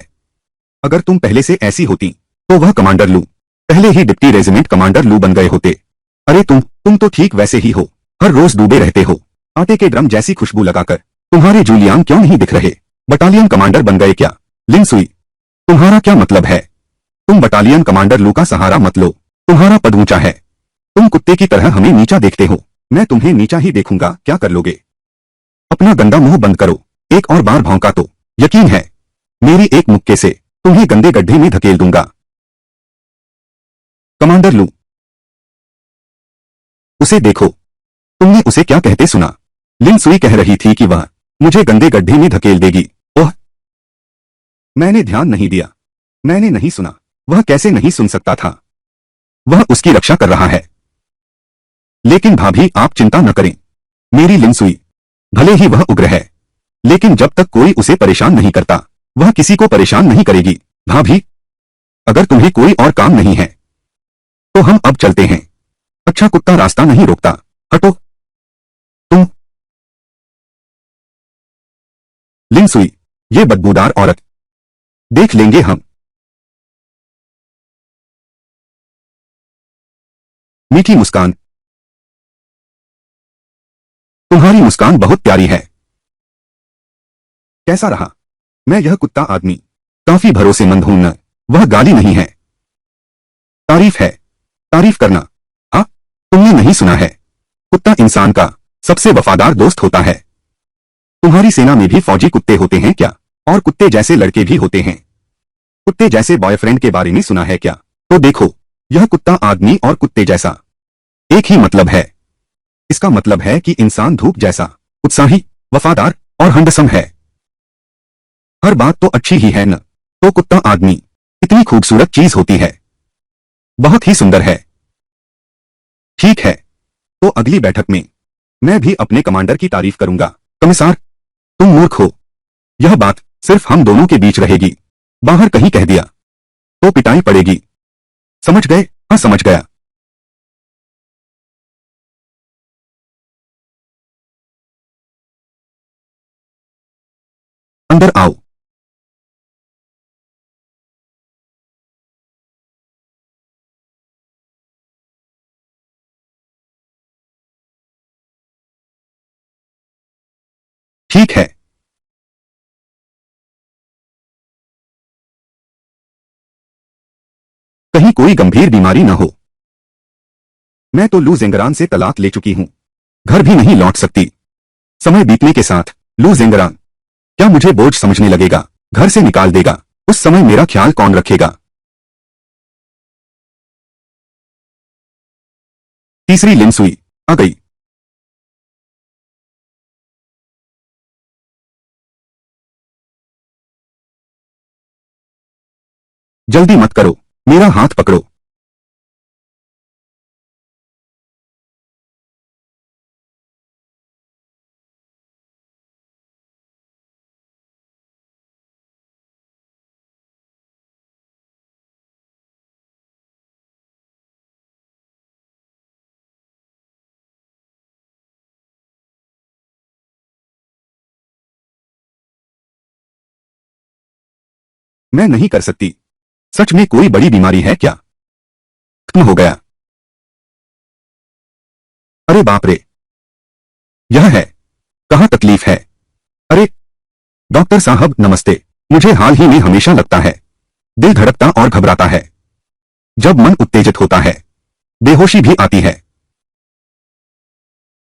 अगर तुम पहले से ऐसी होती तो वह कमांडर लू पहले ही डिप्टी रेजिमेंट कमांडर लू बन गए होते। अरे तुम तो ठीक वैसे ही हो, हर रोज डूबे रहते हो आटे के ड्रम जैसी खुशबू लगाकर। तुम्हारे जूलियान क्यों नहीं दिख रहे? बटालियन कमांडर बन गए क्या? लिन सुई, तुम्हारा क्या मतलब है? तुम बटालियन कमांडर लू का सहारा मत लो, तुम्हारा पद ऊंचा है। तुम कुत्ते की तरह हमें नीचा देखते हो। मैं तुम्हें नीचा ही देखूंगा, क्या कर लोगे? अपना गंदा मुंह बंद करो। एक और बार भौंका तो यकीन है मेरी एक मुक्के से तुम्हें गंदे गड्ढे में धकेल दूंगा। कमांडर लू, उसे देखो। तुमने उसे क्या कहते सुना? लिन सुई कह रही थी कि वह मुझे गंदे गड्ढे में धकेल देगी। ओह, मैंने ध्यान नहीं दिया, मैंने नहीं सुना। वह कैसे नहीं सुन सकता था? वह उसकी रक्षा कर रहा है। लेकिन भाभी, आप चिंता न करें। मेरी लिन सुई, भले ही वह उग्र है, लेकिन जब तक कोई उसे परेशान नहीं करता वह किसी को परेशान नहीं करेगी। भाभी, अगर तुम्हें कोई और काम नहीं है तो हम अब चलते हैं। अच्छा कुत्ता रास्ता नहीं रोकता, हटो। तुम लिन सुई, ये बदबूदार औरत, देख लेंगे हम। मीठी मुस्कान, तुम्हारी मुस्कान बहुत प्यारी है। कैसा रहा? मैं यह कुत्ता आदमी काफी भरोसेमंद हूं न? वह गाली नहीं है, तारीफ है। तारीफ करना? हाँ, तुमने नहीं सुना है, कुत्ता इंसान का सबसे वफादार दोस्त होता है। तुम्हारी सेना में भी फौजी कुत्ते होते हैं क्या? और कुत्ते जैसे लड़के भी होते हैं। कुत्ते जैसे बॉयफ्रेंड के बारे में सुना है क्या? तो देखो, यह कुत्ता आदमी और कुत्ते जैसा एक ही मतलब है। इसका मतलब है कि इंसान धूप जैसा उत्साही, वफादार और हंडसम है। हर बात तो अच्छी ही है न? तो कुत्ता आदमी इतनी खूबसूरत चीज होती है, बहुत ही सुंदर है। ठीक है, तो अगली बैठक में मैं भी अपने कमांडर की तारीफ करूंगा। कमिसार, तुम मूर्ख हो। यह बात सिर्फ हम दोनों के बीच रहेगी। बाहर कहीं कह दिया तो पिटाई पड़ेगी। समझ गए? हाँ, समझ गया। अंदर आओ। ठीक है, कहीं कोई गंभीर बीमारी न हो। मैं तो लू जेंगरान से तलाक ले चुकी हूं, घर भी नहीं लौट सकती। समय बीतने के साथ लू जेंगरान क्या मुझे बोझ समझने लगेगा, घर से निकाल देगा। उस समय मेरा ख्याल कौन रखेगा? तीसरी लिन सुई आ गई। जल्दी मत करो, मेरा हाथ पकड़ो। मैं नहीं कर सकती। सच में कोई बड़ी बीमारी है क्या? खत्म हो गया। अरे बाप रे, यह है। कहाँ तकलीफ है? अरे डॉक्टर साहब नमस्ते। मुझे हाल ही में हमेशा लगता है दिल धड़कता और घबराता है। जब मन उत्तेजित होता है बेहोशी भी आती है।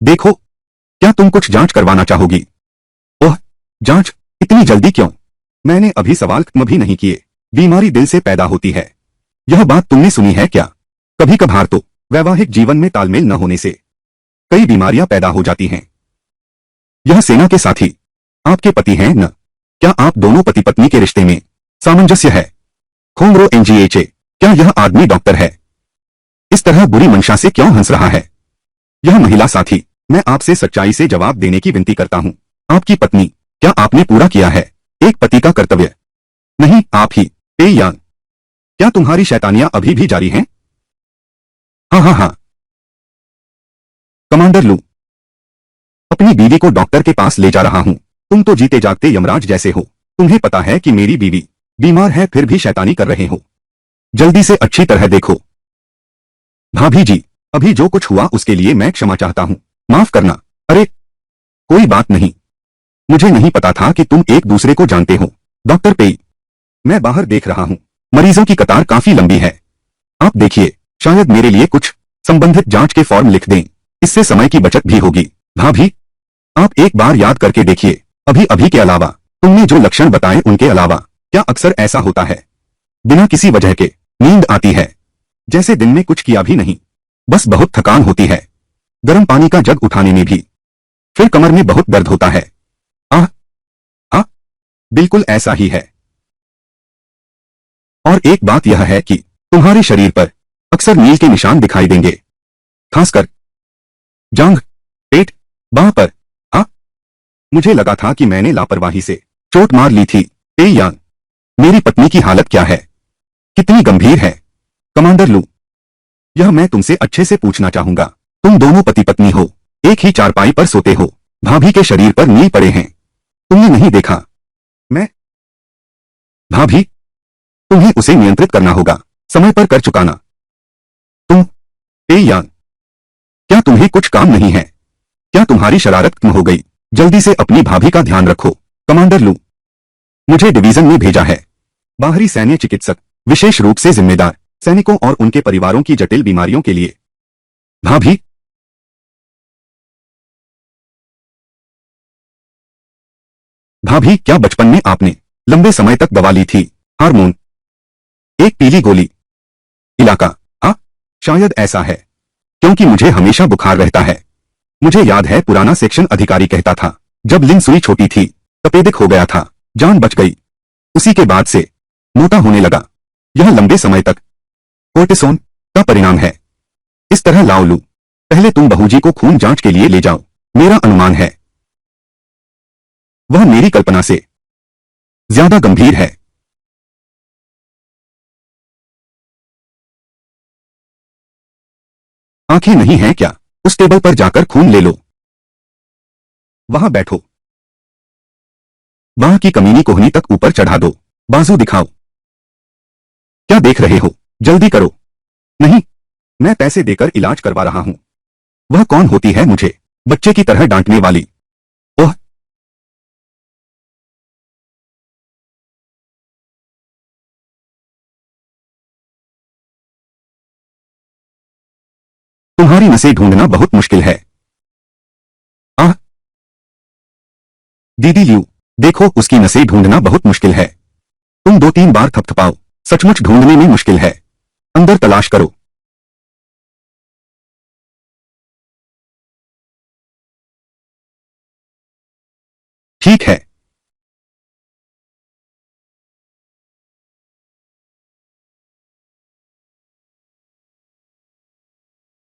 देखो, क्या तुम कुछ जांच करवाना चाहोगी? ओह, जांच? इतनी जल्दी क्यों? मैंने अभी सवाल खत्म भी नहीं किए। बीमारी दिल से पैदा होती है, यह बात तुमने सुनी है क्या? कभी कभार तो वैवाहिक जीवन में तालमेल न होने से कई बीमारियां पैदा हो जाती हैं। यह सेना के साथी आपके पति हैं न? क्या आप दोनों पति पत्नी के रिश्ते में सामंजस्य है? खोंगरो एनजीएचए, क्या यह आदमी डॉक्टर है? इस तरह बुरी मंशा से क्यों हंस रहा है? यह महिला साथी, मैं आपसे सच्चाई से जवाब देने की विनती करता हूं। आपकी पत्नी, क्या आपने पूरा किया है एक पति का कर्तव्य? नहीं, आप ही। ए यांग, क्या तुम्हारी शैतानियां अभी भी जारी हैं? हाँ हाँ हाँ। कमांडर लू, अपनी बीवी को डॉक्टर के पास ले जा रहा हूं। तुम तो जीते जागते यमराज जैसे हो। तुम्हें पता है कि मेरी बीवी बीमार है, फिर भी शैतानी कर रहे हो। जल्दी से अच्छी तरह देखो। भाभी जी, अभी जो कुछ हुआ उसके लिए मैं क्षमा चाहता हूं। माफ करना। अरे, कोई बात नहीं। मुझे नहीं पता था कि तुम एक दूसरे को जानते हो। डॉक्टर पेई, मैं बाहर देख रहा हूं। मरीजों की कतार काफी लंबी है। आप देखिए, शायद मेरे लिए कुछ संबंधित जांच के फॉर्म लिख दें। इससे समय की बचत भी होगी। भाभी, आप एक बार याद करके देखिए, अभी अभी के अलावा तुमने जो लक्षण बताए उनके अलावा क्या अक्सर ऐसा होता है? बिना किसी वजह के नींद आती है, जैसे दिन में कुछ किया भी नहीं। बस बहुत थकान होती है, गर्म पानी का जग उठाने में भी। फिर कमर में बहुत दर्द होता है। आह, हाँ, बिल्कुल ऐसा ही है। और एक बात यह है कि तुम्हारे शरीर पर अक्सर नील के निशान दिखाई देंगे, खासकर जांघ, पेट, बांह पर। हाँ, मुझे लगा था कि मैंने लापरवाही से चोट मार ली थी। ए यांग, मेरी पत्नी की हालत क्या है? कितनी गंभीर है? कमांडर लू, यह मैं तुमसे अच्छे से पूछना चाहूंगा। तुम दोनों पति पत्नी हो, एक ही चारपाई पर सोते हो। भाभी के शरीर पर नील पड़े हैं, तुमने नहीं देखा? मैं भाभी, तुम्हें उसे नियंत्रित करना होगा, समय पर कर चुकाना। तुम, ए यांग, क्या तुम्हें कुछ काम नहीं है? क्या तुम्हारी शरारत कम हो गई? जल्दी से अपनी भाभी का ध्यान रखो। कमांडर लू, मुझे डिवीजन में भेजा है। बाहरी सैन्य चिकित्सक, विशेष रूप से जिम्मेदार सैनिकों और उनके परिवारों की जटिल बीमारियों के लिए। भाभी, भाभी, क्या बचपन में आपने लंबे समय तक दवा ली थी? हार्मोन, एक पीली गोली, इलाका? हाँ, शायद ऐसा है, क्योंकि मुझे हमेशा बुखार रहता है। मुझे याद है पुराना सेक्शन अधिकारी कहता था, जब लिन सुई छोटी थी तपेदिक हो गया था, जान बच गई। उसी के बाद से मोटा होने लगा। यह लंबे समय तक कोर्टिसोन का परिणाम है। इस तरह लाओ लू, पहले तुम बहूजी को खून जांच के लिए ले जाओ। मेरा अनुमान है वह मेरी कल्पना से ज्यादा गंभीर है। आंखें नहीं हैं क्या? उस टेबल पर जाकर खून ले लो। वहां बैठो। बाह की कमीनी कोहनी तक ऊपर चढ़ा दो। बाजू दिखाओ। क्या देख रहे हो? जल्दी करो। नहीं, मैं पैसे देकर इलाज करवा रहा हूं। वह कौन होती है मुझे बच्चे की तरह डांटने वाली? ओह, तुम्हारी नसें ढूंढना बहुत मुश्किल है। आह, दीदी लियू, देखो उसकी नसें ढूंढना बहुत मुश्किल है। तुम 2-3 बार थपथपाओ, सचमुच ढूंढने में मुश्किल है। अंदर तलाश करो। ठीक है।